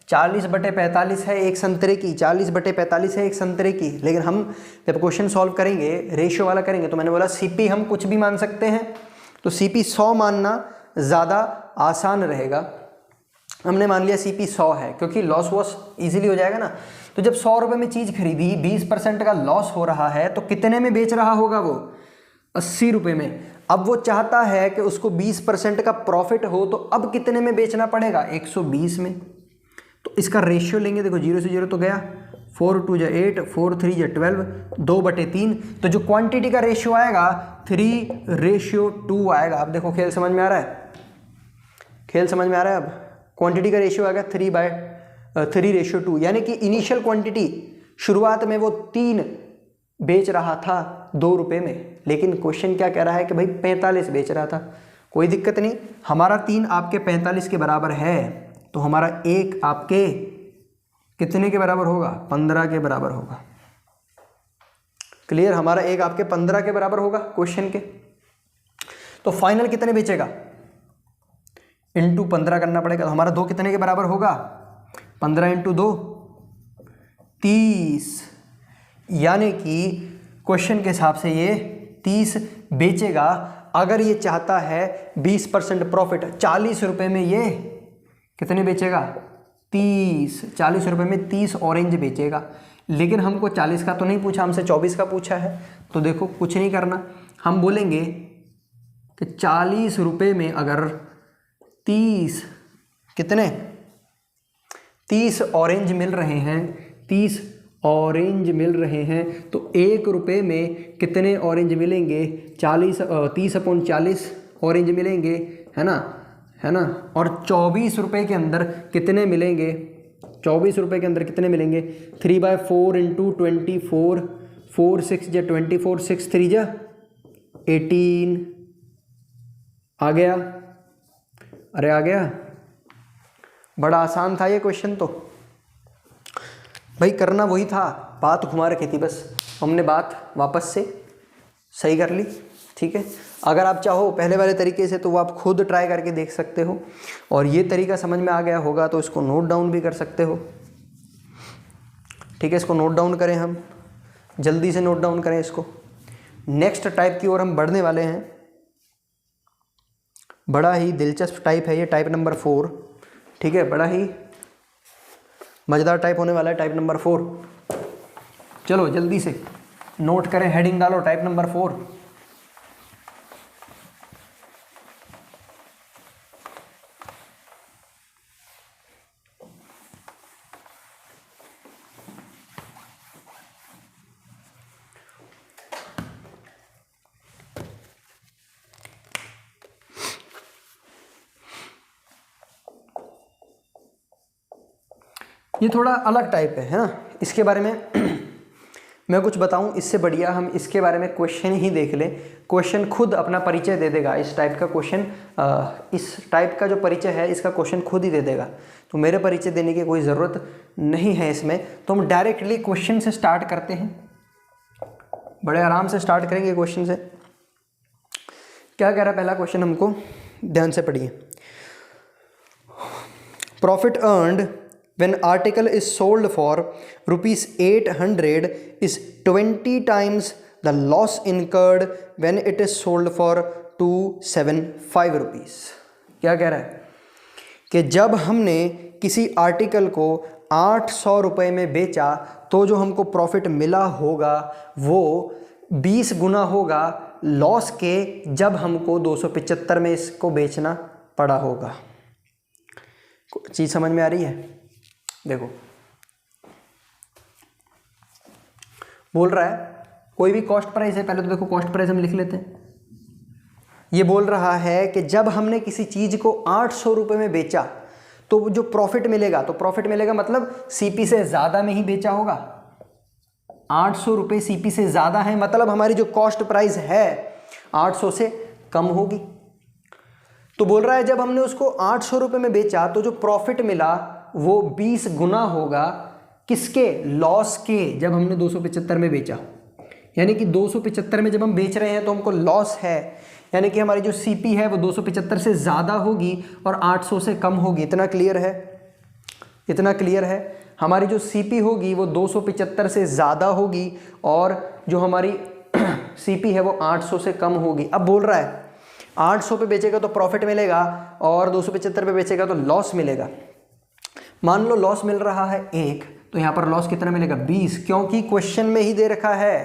40/45 है एक संतरे की, 40/45 है एक संतरे की। लेकिन हम जब क्वेश्चन सॉल्व करेंगे, रेशियो वाला करेंगे, तो मैंने बोला सीपी हम कुछ भी मान सकते हैं, तो सीपी 100 मानना ज़्यादा आसान रहेगा। हमने मान लिया सीपी 100 है, क्योंकि लॉस वॉस ईजिली हो जाएगा ना। तो जब 100 रुपये में चीज़ खरीदी, 20% का लॉस हो रहा है, तो कितने में बेच रहा होगा वो? 80 रुपये में। अब वो चाहता है कि उसको 20% का प्रॉफिट हो, तो अब कितने में बेचना पड़ेगा? 120 में। तो इसका रेशियो लेंगे, देखो 0 से 0 तो गया, 4 2 = 8, 4 3 = 12, 2/3। तो जो क्वांटिटी का रेशियो आएगा 3:2 आएगा। अब देखो खेल समझ में आ रहा है, खेल समझ में आ रहा है। अब क्वांटिटी का रेशियो आएगा 3:2, यानी कि इनिशियल क्वांटिटी शुरुआत में वो 3 बेच रहा था 2 रुपये में, लेकिन क्वेश्चन क्या कह रहा है कि भाई 45 बेच रहा था। कोई दिक्कत नहीं, हमारा 3 आपके 45 के बराबर है, तो हमारा 1 आपके कितने के बराबर होगा? 15 के बराबर होगा। क्लियर? हमारा 1 आपके 15 के बराबर होगा क्वेश्चन के। तो फाइनल कितने बेचेगा? इंटू 15 करना पड़ेगा। तो हमारा 2 कितने के बराबर होगा? 15 × 2 30, यानी कि क्वेश्चन के हिसाब से ये 30 बेचेगा। अगर ये चाहता है 20% प्रॉफिट, 40 रुपये में ये कितने बेचेगा? 30। 40 रुपये में 30 ऑरेंज बेचेगा। लेकिन हमको 40 का तो नहीं पूछा, हमसे 24 का पूछा है। तो देखो कुछ नहीं करना, हम बोलेंगे कि 40 रुपये में अगर 30 कितने 30 ऑरेंज मिल रहे हैं, 30 ऑरेंज मिल रहे हैं, तो 1 रुपये में कितने ऑरेंज मिलेंगे? 30/40 ऑरेंज मिलेंगे, है ना, है ना। और 24 रुपये के अंदर कितने मिलेंगे? 24 रुपये के अंदर कितने मिलेंगे? 3/4 × 24, 4 6 = 24, 6 3 = 18। आ गया? अरे आ गया? बड़ा आसान था ये क्वेश्चन। तो भाई करना वही था, बात घुमा रखी थी, बस हमने बात वापस से सही कर ली। ठीक है, अगर आप चाहो पहले वाले तरीके से तो वो आप खुद ट्राई करके देख सकते हो, और ये तरीका समझ में आ गया होगा तो इसको नोट डाउन भी कर सकते हो। ठीक है, इसको नोट डाउन करें, हम जल्दी से नोट डाउन करें इसको। नेक्स्ट टाइप की ओर हम बढ़ने वाले हैं। बड़ा ही दिलचस्प टाइप है ये, टाइप नंबर 4। ठीक है, बड़ा ही मज़ेदार टाइप होने वाला है, टाइप नंबर 4। चलो जल्दी से नोट करें, हेडिंग डालो टाइप नंबर 4। ये थोड़ा अलग टाइप है ना। इसके बारे में मैं कुछ बताऊं, इससे बढ़िया हम इसके बारे में क्वेश्चन ही देख लें। क्वेश्चन खुद अपना परिचय दे देगा। इस टाइप का क्वेश्चन, इस टाइप का जो परिचय है इसका क्वेश्चन खुद ही दे देगा, तो मेरे परिचय देने की कोई ज़रूरत नहीं है इसमें। तो हम डायरेक्टली क्वेश्चन से स्टार्ट करते हैं, बड़े आराम से स्टार्ट करेंगे क्वेश्चन से। क्या कह रहा है पहला क्वेश्चन, हमको ध्यान से पढ़िए। Profit earned when article is sold for ₹800 is 20 times the loss incurred when it is sold for ₹275। क्या कह रहा है कि जब हमने किसी आर्टिकल को 800 रुपये में बेचा तो जो हमको प्रॉफिट मिला होगा वो 20 गुना होगा लॉस के, जब हमको 275 में इसको बेचना पड़ा होगा। चीज़ समझ में आ रही है? देखो बोल रहा है कोई भी कॉस्ट प्राइस है, पहले तो देखो कॉस्ट प्राइस हम लिख लेते हैं। ये बोल रहा है कि जब हमने किसी चीज़ को 800 रुपये में बेचा तो जो प्रॉफिट मिलेगा, तो प्रॉफिट मिलेगा मतलब सीपी से ज़्यादा में ही बेचा होगा। 800 रुपये सीपी से ज़्यादा है, मतलब हमारी जो कॉस्ट प्राइस है 800 से कम होगी। तो बोल रहा है जब हमने उसको 800 रुपये में बेचा तो जो प्रॉफिट मिला वो 20 गुना होगा किसके? लॉस के, जब हमने 275 में बेचा। यानी कि 275 में जब हम बेच रहे हैं तो हमको लॉस है, यानी कि हमारी जो सीपी है वो 275 से ज़्यादा होगी और 800 से कम होगी। इतना क्लियर है? इतना क्लियर है? हमारी जो सीपी होगी वो 275 से ज़्यादा होगी और जो हमारी सीपी है वो 800 से कम होगी। अब बोल रहा है 800 पे बेचेगा तो प्रॉफिट मिलेगा और 275 पे बेचेगा तो लॉस मिलेगा। मान लो लॉस मिल रहा है 1, तो यहाँ पर लॉस कितना मिलेगा? 20, क्योंकि क्वेश्चन में ही दे रखा है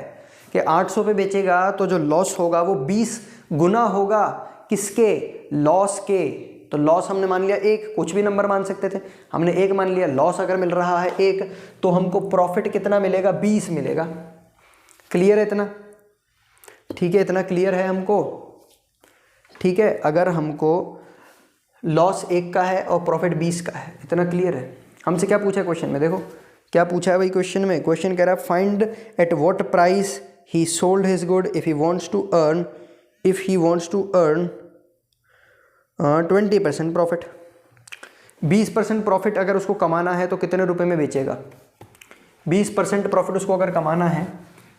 कि 800 पे बेचेगा तो जो लॉस होगा वो 20 गुना होगा किसके? लॉस के। तो लॉस हमने मान लिया 1, कुछ भी नंबर मान सकते थे, हमने 1 मान लिया। लॉस अगर मिल रहा है 1 तो हमको प्रॉफिट कितना मिलेगा? 20 मिलेगा। क्लियर है इतना? ठीक है, इतना क्लियर है हमको? ठीक है, अगर हमको लॉस 1 का है और प्रॉफिट 20 का है, इतना क्लियर है? हमसे क्या पूछा है क्वेश्चन में? देखो क्या पूछा है भाई क्वेश्चन में। क्वेश्चन कह रहा है find at what price he sold his good if he wants to earn 20% profit. 20% profit अगर उसको कमाना है तो कितने रुपए में बेचेगा? 20% प्रॉफिट उसको अगर कमाना है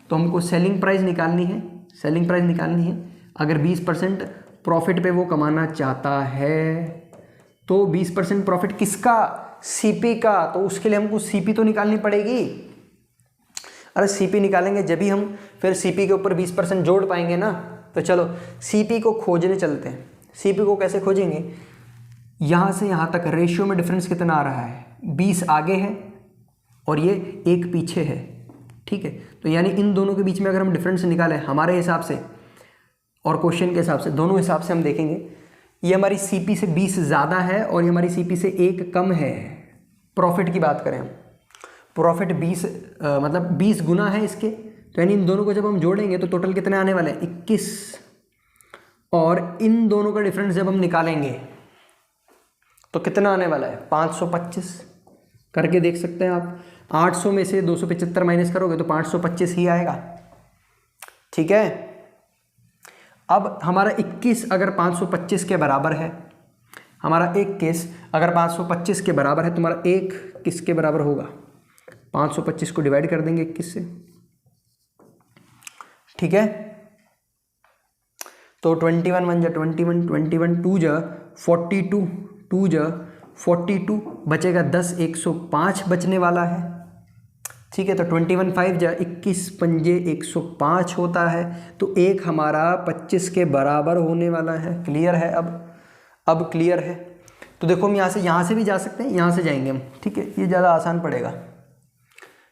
तो हमको सेलिंग प्राइस निकालनी है। सेलिंग प्राइस निकालनी है। अगर 20% प्रॉफिट पे वो कमाना चाहता है तो 20% प्रॉफिट किसका? सीपी का। तो उसके लिए हमको सीपी तो निकालनी पड़ेगी। अरे सीपी निकालेंगे जब भी हम फिर सीपी के ऊपर 20% जोड़ पाएंगे ना। तो चलो सीपी को खोजने चलते हैं। सीपी को कैसे खोजेंगे? यहाँ से यहाँ तक रेशियो में डिफरेंस कितना आ रहा है? 20 आगे है और ये 1 पीछे है। ठीक है, तो यानी इन दोनों के बीच में अगर हम डिफरेंस निकालें हमारे हिसाब से और क्वेश्चन के हिसाब से, दोनों हिसाब से हम देखेंगे, ये हमारी सीपी से 20 ज़्यादा है और ये हमारी सीपी से 1 कम है। प्रॉफिट की बात करें हम, प्रॉफिट 20 मतलब 20 गुना है इसके, तो यानी इन दोनों को जब हम जोड़ेंगे तो टोटल कितने आने वाले हैं? 21। और इन दोनों का डिफरेंस जब हम निकालेंगे तो कितना आने वाला है? 525। करके देख सकते हैं आप। 800 में से 275 माइनस करोगे तो 525 ही आएगा। ठीक है, अब हमारा 21 अगर 525 के बराबर है, हमारा 21 अगर 525 के बराबर है तो हमारा 1 किसके बराबर होगा? 525 को डिवाइड कर देंगे 21 से। ठीक है, तो 21 1 जा 21, 21 2 जा 42, 2 जा 42, बचेगा 10, 105 बचने वाला है। ठीक है, तो 21 5 जा 21 पंजे 105 होता है, तो 1 हमारा 25 के बराबर होने वाला है। क्लियर है? अब क्लियर है? तो देखो हम यहाँ से भी जा सकते हैं, यहाँ से जाएंगे हम। ठीक है, ये ज़्यादा आसान पड़ेगा।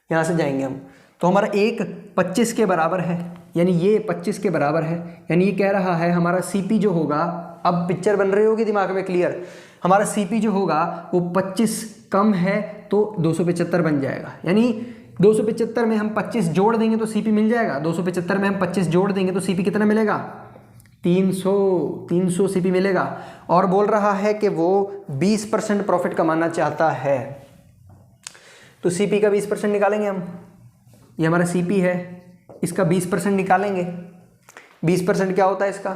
यहाँ से जाएंगे हम तो हमारा 1 25 के बराबर है, यानी ये 25 के बराबर है, यानी ये कह रहा है हमारा सीपी जो होगा, अब पिक्चर बन रही होगी दिमाग में क्लियर, हमारा सीपी जो होगा वो 25 कम है तो 275 बन जाएगा। यानी 275 में हम 25 जोड़ देंगे तो सीपी मिल जाएगा। 275 में हम 25 जोड़ देंगे तो सीपी कितना मिलेगा? 300 सीपी मिलेगा। और बोल रहा है कि वो 20% प्रॉफिट कमाना चाहता है, तो सीपी का 20% निकालेंगे हम। ये हमारा सीपी है, इसका 20% निकालेंगे। 20% क्या होता है इसका?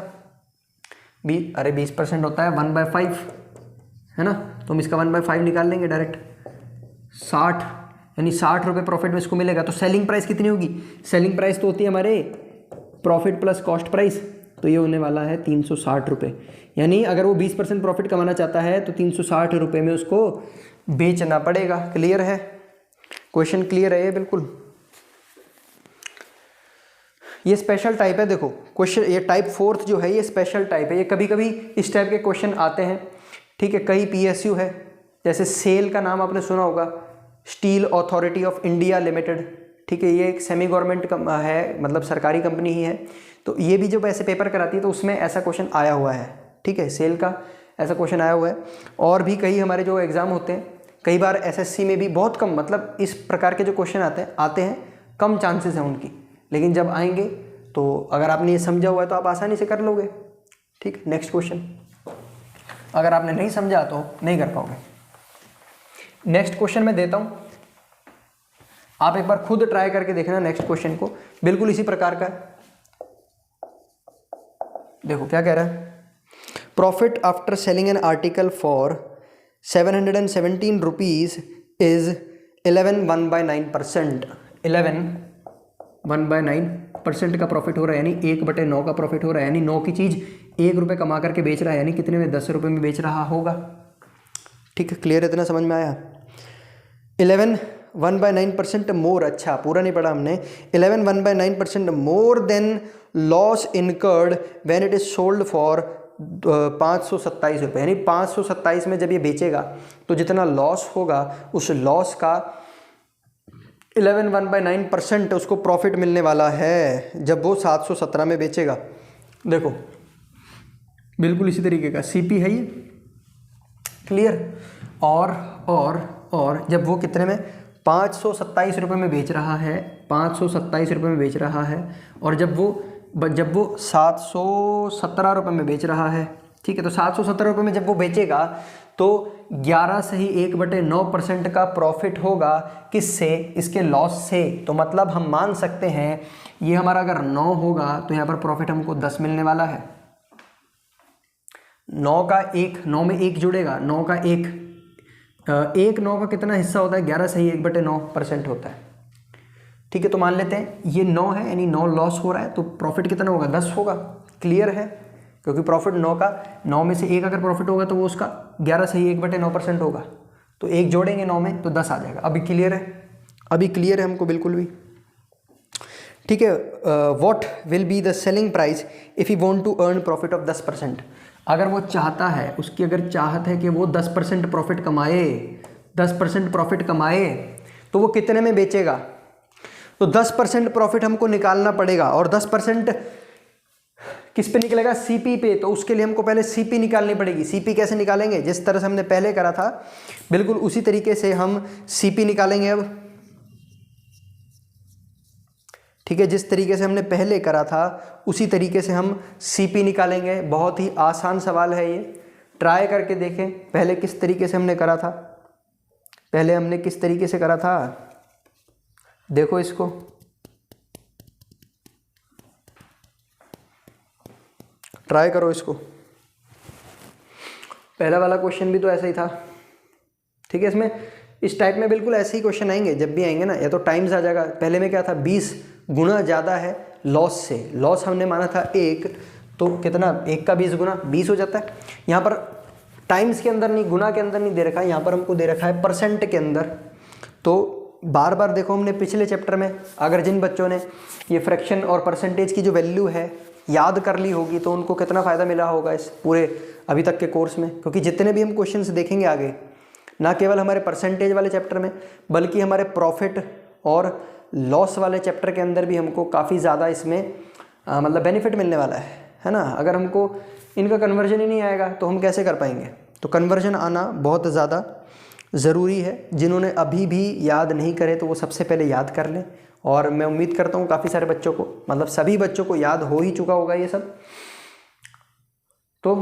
20% होता है 1/5, है ना? तो हम इसका 1/5 निकाल लेंगे डायरेक्ट। 60, यानी 60 रुपये प्रॉफिट में इसको मिलेगा। तो सेलिंग प्राइस कितनी होगी? सेलिंग प्राइस तो होती है हमारे प्रॉफिट प्लस कॉस्ट प्राइस, तो ये होने वाला है 360 रुपये। यानी अगर वो 20% प्रॉफिट कमाना चाहता है तो 360 रुपये में उसको बेचना पड़ेगा। क्लियर है? क्वेश्चन क्लियर है ये बिल्कुल? ये स्पेशल टाइप है। देखो क्वेश्चन, ये टाइप 4 जो है ये स्पेशल टाइप है। ये कभी कभी इस टाइप के क्वेश्चन आते हैं। ठीक है, कई पीएसयू है, जैसे सेल का नाम आपने सुना होगा, steel authority of India limited. ठीक है, ये एक सेमी गवर्नमेंट है, मतलब सरकारी कंपनी ही है। तो ये भी जब ऐसे पेपर कराती है तो उसमें ऐसा क्वेश्चन आया हुआ है। ठीक है, सेल का ऐसा क्वेश्चन आया हुआ है। और भी कई हमारे जो एग्ज़ाम होते हैं, कई बार एसएससी में भी बहुत कम, मतलब इस प्रकार के जो क्वेश्चन आते हैं कम चांसेस हैं उनकी, लेकिन जब आएंगे तो अगर आपने ये समझा हुआ है तो आप आसानी से कर लोगे। ठीक, नेक्स्ट क्वेश्चन। अगर आपने नहीं समझा तो नहीं कर पाओगे। नेक्स्ट क्वेश्चन मैं देता हूँ, आप एक बार खुद ट्राई करके देखना नेक्स्ट क्वेश्चन को, बिल्कुल इसी प्रकार का है। देखो क्या कह रहा है, profit after selling an article for 717 rupees is 11 1/9%। 11 1/9 9% का प्रॉफिट हो रहा है, यानी 1/9 का प्रॉफिट हो रहा है, यानी 9 की चीज़ 1 रुपये कमा करके बेच रहा है, यानी कितने में, 10 रुपये में बेच रहा होगा। ठीक है, क्लियर, इतना समझ में आया। 11 1/9% मोर, अच्छा पूरा नहीं पढ़ा हमने। 11 1/9% more than loss incurred when it is sold for 527 रुपये, यानी 527 में जब ये बेचेगा तो जितना लॉस होगा उस लॉस का 11 1/9% उसको प्रॉफिट मिलने वाला है जब वो 717 में बेचेगा। देखो बिल्कुल इसी तरीके का सीपी है ये, क्लियर। और जब वो कितने में, 527 रुपये में बेच रहा है, 527 रुपये में बेच रहा है, और जब वो 717 रुपये में बेच रहा है, ठीक है, तो 717 रुपये में जब वो बेचेगा तो 11 से ही 1/9% का प्रॉफिट होगा, किससे, इसके लॉस से। तो मतलब हम मान सकते हैं ये हमारा अगर 9 होगा तो यहाँ पर प्रॉफिट हमको 10 मिलने वाला है। 9 में 1 जुड़ेगा, 9 का 1 9 का कितना हिस्सा होता है, 11 से ही 1/9% होता है। ठीक है, तो मान लेते हैं ये 9 है, यानी 9 लॉस हो रहा है, तो प्रॉफिट कितना होगा, 10 होगा। क्लियर है, क्योंकि प्रॉफिट 9 में से 1 अगर प्रॉफिट होगा तो वो उसका 11 से ही 1/9% होगा, तो 1 जोड़ेंगे 9 में तो 10 आ जाएगा। अभी क्लियर है हमको बिल्कुल भी। ठीक है, what will be the selling price if you want to earn profit of 10%। अगर वो चाहता है, उसकी अगर चाहत है कि वो 10% प्रॉफिट कमाए, 10% प्रॉफिट कमाए, तो वो कितने में बेचेगा, तो 10% प्रॉफिट हमको निकालना पड़ेगा। और 10% किस पे निकलेगा, सीपी पे। तो उसके लिए हमको पहले सीपी निकालनी पड़ेगी। सीपी कैसे निकालेंगे, जिस तरह से हमने पहले करा था बिल्कुल उसी तरीके से हम सीपी निकालेंगे अब। ठीक है, जिस तरीके से हमने पहले करा था उसी तरीके से हम सीपी निकालेंगे। बहुत ही आसान सवाल है ये, ट्राई करके देखें। पहले किस तरीके से हमने करा था, पहले हमने किस तरीके से करा था, देखो इसको, ट्राई करो इसको। पहला वाला क्वेश्चन भी तो ऐसा ही था। ठीक है, इसमें इस टाइप में बिल्कुल ऐसे ही क्वेश्चन आएंगे जब भी आएंगे ना, या तो टाइम्स आ जाएगा। पहले में क्या था, 20 गुना ज़्यादा है लॉस से। लॉस हमने माना था 1, तो कितना, 1 का 20 गुना 20 हो जाता है। यहाँ पर टाइम्स के अंदर नहीं, गुना के अंदर नहीं दे रखा है, यहाँ पर हमको दे रखा है परसेंट के अंदर। तो बार बार देखो, हमने पिछले चैप्टर में अगर जिन बच्चों ने ये फ्रैक्शन और परसेंटेज की जो वैल्यू है याद कर ली होगी तो उनको कितना फ़ायदा मिला होगा इस पूरे अभी तक के कोर्स में। क्योंकि जितने भी हम क्वेश्चंस देखेंगे आगे, ना केवल हमारे परसेंटेज वाले चैप्टर में बल्कि हमारे प्रॉफिट और लॉस वाले चैप्टर के अंदर भी हमको काफ़ी ज़्यादा इसमें मतलब बेनिफिट मिलने वाला है ना। अगर हमको इनका कन्वर्जन ही नहीं आएगा तो हम कैसे कर पाएंगे। तो कन्वर्जन आना बहुत ज़्यादा ज़रूरी है। जिन्होंने अभी भी याद नहीं करे तो वो सबसे पहले याद कर लें, और मैं उम्मीद करता हूँ काफ़ी सारे बच्चों को, मतलब सभी बच्चों को याद हो ही चुका होगा ये सब। तो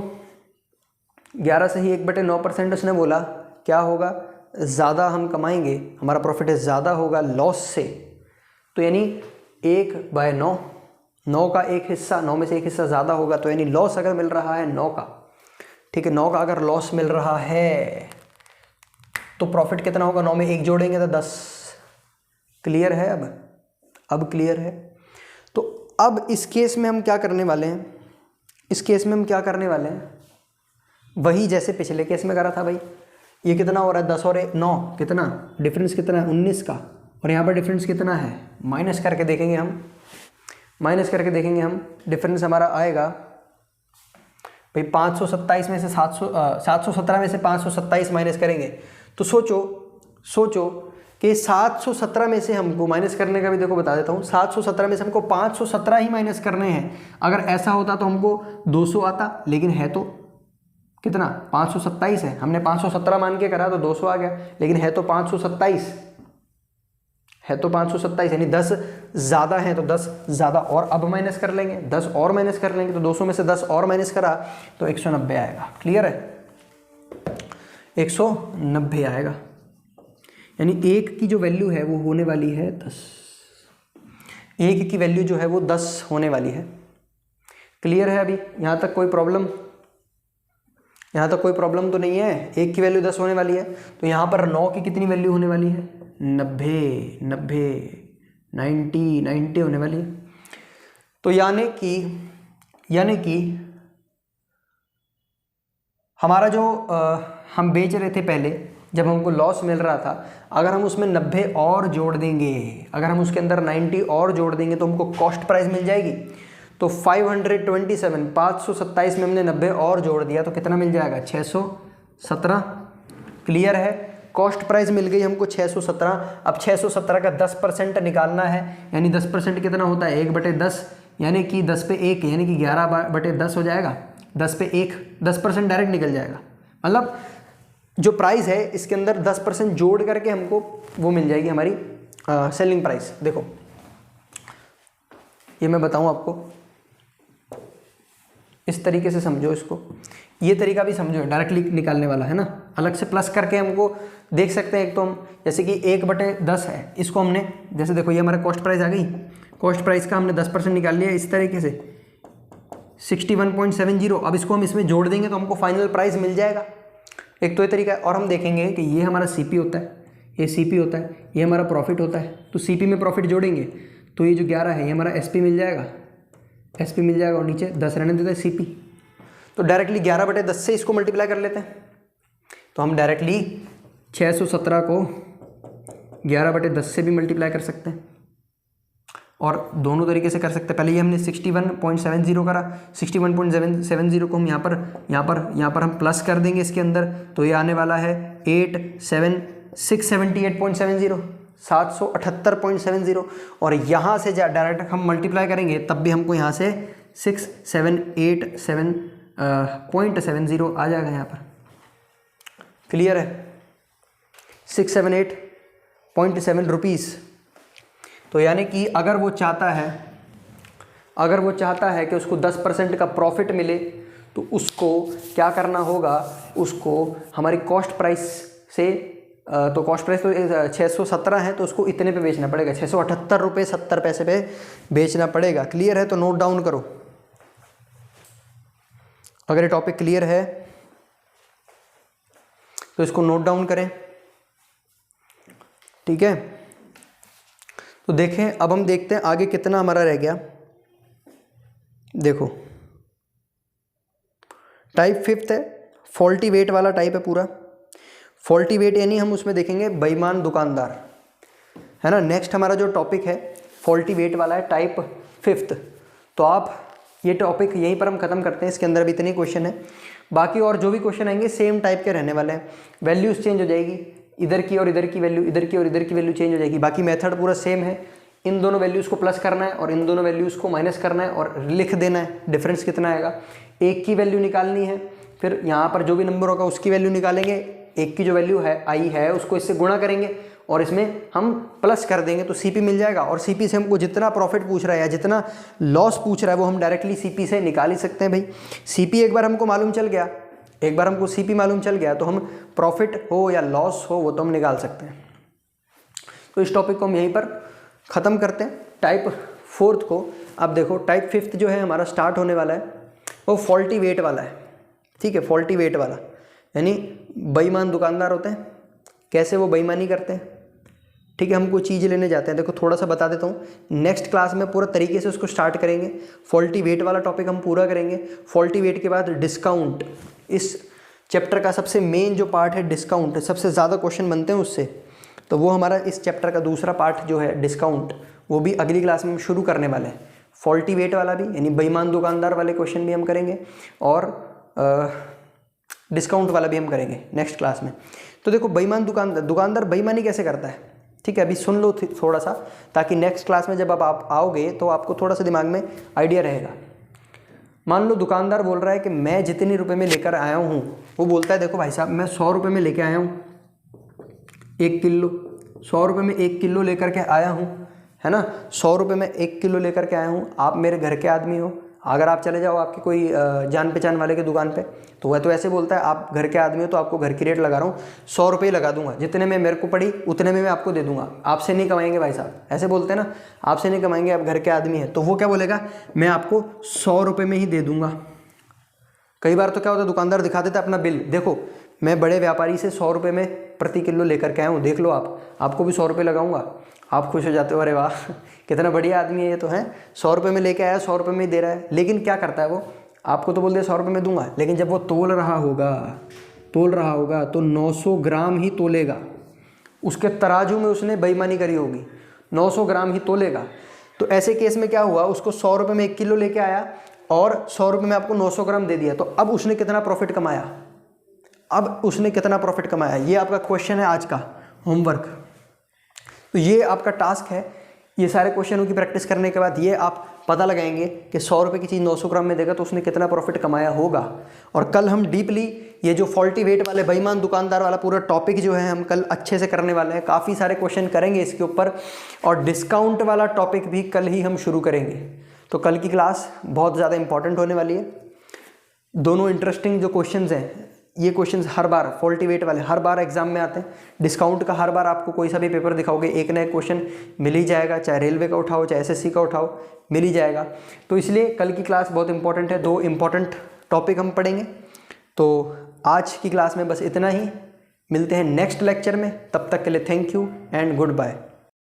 11 से ही 1/9% उसने बोला, क्या होगा, ज़्यादा हम कमाएंगे, हमारा प्रॉफिट ज़्यादा होगा लॉस से। तो यानी 1/9, 9 का 1 हिस्सा, 9 में से 1 हिस्सा ज़्यादा होगा, तो यानी लॉस अगर मिल रहा है 9 का, ठीक है, 9 का अगर लॉस मिल रहा है तो प्रॉफिट कितना होगा, 9 में 1 जोड़ेंगे तो 10। क्लियर है अब क्लियर है। तो अब इस केस में हम क्या करने वाले हैं, इस केस में हम क्या करने वाले हैं, वही जैसे पिछले केस में करा था भाई। ये कितना हो रहा है, 10 और 9, कितना डिफरेंस, कितना है 19 का, और यहाँ पर डिफरेंस कितना है, माइनस करके देखेंगे हम, डिफरेंस हमारा आएगा भाई 527 में से 717 में से 527 माइनस करेंगे तो सोचो कि 717 में से हमको माइनस करने का भी देखो बता देता हूँ। 717 में से हमको 517 ही माइनस करने हैं। अगर ऐसा होता तो हमको 200 आता, लेकिन है तो कितना, 527 है। हमने 517 मान के करा तो 200 आ गया, लेकिन है तो 527, यानी 10 ज़्यादा है तो 10 ज़्यादा और अब माइनस कर लेंगे, 10 और माइनस कर लेंगे, तो 200 में से 10 और माइनस करा तो 190 आएगा। क्लियर है, 190 आएगा। यानी 1 की जो वैल्यू है वो होने वाली है 10, 1 की वैल्यू जो है वो 10 होने वाली है। क्लियर है, अभी यहाँ तक कोई प्रॉब्लम तो नहीं है। 1 की वैल्यू 10 होने वाली है, तो यहाँ पर 9 की कितनी वैल्यू होने वाली है, 90 होने वाली है। तो यानी कि हमारा जो हम बेच रहे थे पहले, जब हमको लॉस मिल रहा था, अगर हम उसमें 90 और जोड़ देंगे, अगर हम उसके अंदर 90 और जोड़ देंगे तो हमको कॉस्ट प्राइस मिल जाएगी। तो 527 में हमने 90 और जोड़ दिया तो कितना मिल जाएगा? 617। क्लियर है? कॉस्ट प्राइस मिल गई हमको 617। अब 617 का 10% निकालना है, यानी 10% कितना होता है? 1/10, यानी कि 10 पे 1, यानी कि 11/10 हो जाएगा। 10 पे 1, 10% डायरेक्ट निकल जाएगा। मतलब जो प्राइस है इसके अंदर 10% जोड़ करके हमको वो मिल जाएगी हमारी सेलिंग प्राइस। देखो ये मैं बताऊं आपको, इस तरीके से समझो इसको, ये तरीका भी समझो, डायरेक्टली निकालने वाला है ना, अलग से प्लस करके हमको देख सकते हैं। एक तो हम जैसे कि 1/10 है, इसको हमने जैसे देखो ये हमारा कॉस्ट प्राइस आ गई, कॉस्ट प्राइस का हमने 10% निकाल लिया इस तरीके से 61.70। अब इसको हम इसमें जोड़ देंगे तो हमको फाइनल प्राइस मिल जाएगा। एक तो ये तरीका है। और हम देखेंगे कि ये हमारा सीपी होता है, ये सीपी होता है, ये हमारा प्रॉफिट होता है। तो सीपी में प्रॉफिट जोड़ेंगे तो ये जो 11 है ये हमारा एसपी मिल जाएगा, एसपी मिल जाएगा, और नीचे 10 रहने देते हैं सीपी। तो डायरेक्टली 11/10 से इसको मल्टीप्लाई कर लेते हैं। तो हम डायरेक्टली 617 को 11/10 से भी मल्टीप्लाई कर सकते हैं, और दोनों तरीके से कर सकते हैं। पहले ये हमने 61.70 करा, 61.70 को हम यहाँ पर हम प्लस कर देंगे इसके अंदर, तो ये आने वाला है 678.70, 778.70। और यहाँ से डायरेक्ट हम मल्टीप्लाई करेंगे तब भी हमको यहाँ से 6787.70 आ जाएगा यहाँ पर। क्लियर है? 678.7 रुपीज़। तो यानी कि अगर वो चाहता है कि उसको 10% का प्रॉफिट मिले तो उसको क्या करना होगा? उसको हमारी कॉस्ट प्राइस से तो कॉस्ट प्राइस तो 617 है, तो उसको इतने पे बेचना पड़ेगा, 678 रुपये 70 पैसे पे बेचना पड़ेगा। क्लियर है? तो नोट डाउन करो, अगर ये टॉपिक क्लियर है तो इसको नोट डाउन करें। ठीक है? तो देखें, अब हम देखते हैं आगे कितना हमारा रह गया। देखो टाइप 5th है, फॉल्टी वेट वाला टाइप है पूरा। फॉल्टी वेट यानी हम उसमें देखेंगे बेईमान दुकानदार, है ना। नेक्स्ट हमारा जो टॉपिक है फॉल्टी वेट वाला है, टाइप 5th। तो आप ये टॉपिक यहीं पर हम ख़त्म करते हैं। इसके अंदर भी इतने क्वेश्चन है, बाकी और जो भी क्वेश्चन आएंगे सेम टाइप के रहने वाले हैं। वैल्यूज़ चेंज हो जाएगी, इधर की और इधर की वैल्यू, इधर की और इधर की वैल्यू चेंज हो जाएगी। बाकी मेथड पूरा सेम है, इन दोनों वैल्यूज़ को प्लस करना है और इन दोनों वैल्यूज़ को माइनस करना है और लिख देना है डिफरेंस कितना आएगा। एक की वैल्यू निकालनी है, फिर यहाँ पर जो भी नंबर होगा उसकी वैल्यू निकालेंगे, एक की जो वैल्यू है आई है उसको इससे गुणा करेंगे और इसमें हम प्लस कर देंगे तो सीपी मिल जाएगा। और सीपी से हमको जितना प्रॉफिट पूछ रहा है या जितना लॉस पूछ रहा है वो हम डायरेक्टली सीपी से निकाल ही सकते हैं भाई। सीपी एक बार हमको मालूम चल गया, एक बार हमको सीपी मालूम चल गया तो हम प्रॉफिट हो या लॉस हो वो तो हम निकाल सकते हैं। तो इस टॉपिक को हम यहीं पर ख़त्म करते हैं, टाइप 4th को। अब देखो टाइप 5th जो है हमारा स्टार्ट होने वाला है वो फॉल्टी वेट वाला है। ठीक है, फॉल्टी वेट वाला यानी बेईमान दुकानदार होते हैं, कैसे वो बेईमानी करते हैं। ठीक है, हम कोई चीज़ लेने जाते हैं, देखो थोड़ा सा बता देता हूँ, नेक्स्ट क्लास में पूरा तरीके से उसको स्टार्ट करेंगे। फॉल्टी वेट वाला टॉपिक हम पूरा करेंगे। फॉल्टी वेट के बाद डिस्काउंट, इस चैप्टर का सबसे मेन जो पार्ट है डिस्काउंट, सबसे ज़्यादा क्वेश्चन बनते हैं उससे, तो वो हमारा इस चैप्टर का दूसरा पार्ट जो है डिस्काउंट, वो भी अगली क्लास में हम शुरू करने वाले हैं। फॉल्टी वेट वाला भी यानी बेईमान दुकानदार वाले क्वेश्चन भी हम करेंगे और डिस्काउंट वाला भी हम करेंगे नेक्स्ट क्लास में। तो देखो बेईमान दुकानदार बेईमानी कैसे करता है, ठीक है, अभी सुन लो थोड़ा सा, ताकि नेक्स्ट क्लास में जब आप आओगे तो आपको थोड़ा सा दिमाग में आइडिया रहेगा। मान लो दुकानदार बोल रहा है कि मैं जितने रुपए में लेकर आया हूँ, वो बोलता है देखो भाई साहब मैं 100 रुपये में लेके आया हूँ 1 किलो, 100 रुपये में 1 किलो लेकर के आया हूँ, है ना, 100 रुपये में 1 किलो लेकर के आया हूँ। आप मेरे घर के आदमी हो, अगर आप चले जाओ आपकी कोई जान पहचान वाले की दुकान पे तो वह तो ऐसे बोलता है आप घर के आदमी हो तो आपको घर की रेट लगा रहा हूँ, 100 रुपये लगा दूंगा, जितने में मेरे को पड़ी उतने में मैं आपको दे दूंगा, आपसे नहीं कमाएंगे भाई साहब, ऐसे बोलते हैं ना, आपसे नहीं कमाएंगे, आप घर के आदमी हैं। तो वो क्या बोलेगा, मैं आपको 100 रुपये में ही दे दूंगा। कई बार तो क्या होता है दुकानदार दिखा देता है अपना बिल, देखो मैं बड़े व्यापारी से 100 रुपये में प्रति किलो लेकर के आया हूँ, देख लो आप, आपको भी 100 रुपये लगाऊंगा, आप खुश हो जाते हो, अरे वाह कितना बढ़िया आदमी है ये तो है, 100 रुपये में लेके आया, 100 रुपये में दे रहा है। लेकिन क्या करता है वो, आपको तो बोल दिया 100 रुपये में दूंगा, लेकिन जब वो तोल रहा होगा तो 900 ग्राम ही तोलेगा, उसके तराजू में उसने बेईमानी करी होगी, 900 ग्राम ही तोलेगा। तो ऐसे केस में क्या हुआ, उसको 100 रुपये में 1 किलो लेके आया और 100 रुपये में आपको 900 ग्राम दे दिया, तो अब उसने कितना प्रॉफिट कमाया, ये आपका क्वेश्चन है आज का होमवर्क। तो ये आपका टास्क है, ये सारे क्वेश्चनों की प्रैक्टिस करने के बाद ये आप पता लगाएंगे कि 100 रुपये की चीज़ 900 ग्राम में देगा तो उसने कितना प्रॉफिट कमाया होगा। और कल हम डीपली ये जो फॉल्टी वेट वाले बेईमान दुकानदार वाला पूरा टॉपिक जो है हम कल अच्छे से करने वाले हैं, काफ़ी सारे क्वेश्चन करेंगे इसके ऊपर, और डिस्काउंट वाला टॉपिक भी कल ही हम शुरू करेंगे। तो कल की क्लास बहुत ज़्यादा इंपॉर्टेंट होने वाली है। दोनों इंटरेस्टिंग जो क्वेश्चंस हैं, ये क्वेश्चंस हर बार फॉल्टी वेट वाले हर बार एग्जाम में आते हैं, डिस्काउंट का हर बार आपको कोई सा भी पेपर दिखाओगे एक ना एक क्वेश्चन मिल ही जाएगा, चाहे रेलवे का उठाओ चाहे एसएससी का उठाओ, मिल ही जाएगा। तो इसलिए कल की क्लास बहुत इंपॉर्टेंट है, 2 इंपॉर्टेंट टॉपिक हम पढ़ेंगे। तो आज की क्लास में बस इतना ही, मिलते हैं नेक्स्ट लेक्चर में, तब तक के लिए thank you and good bye.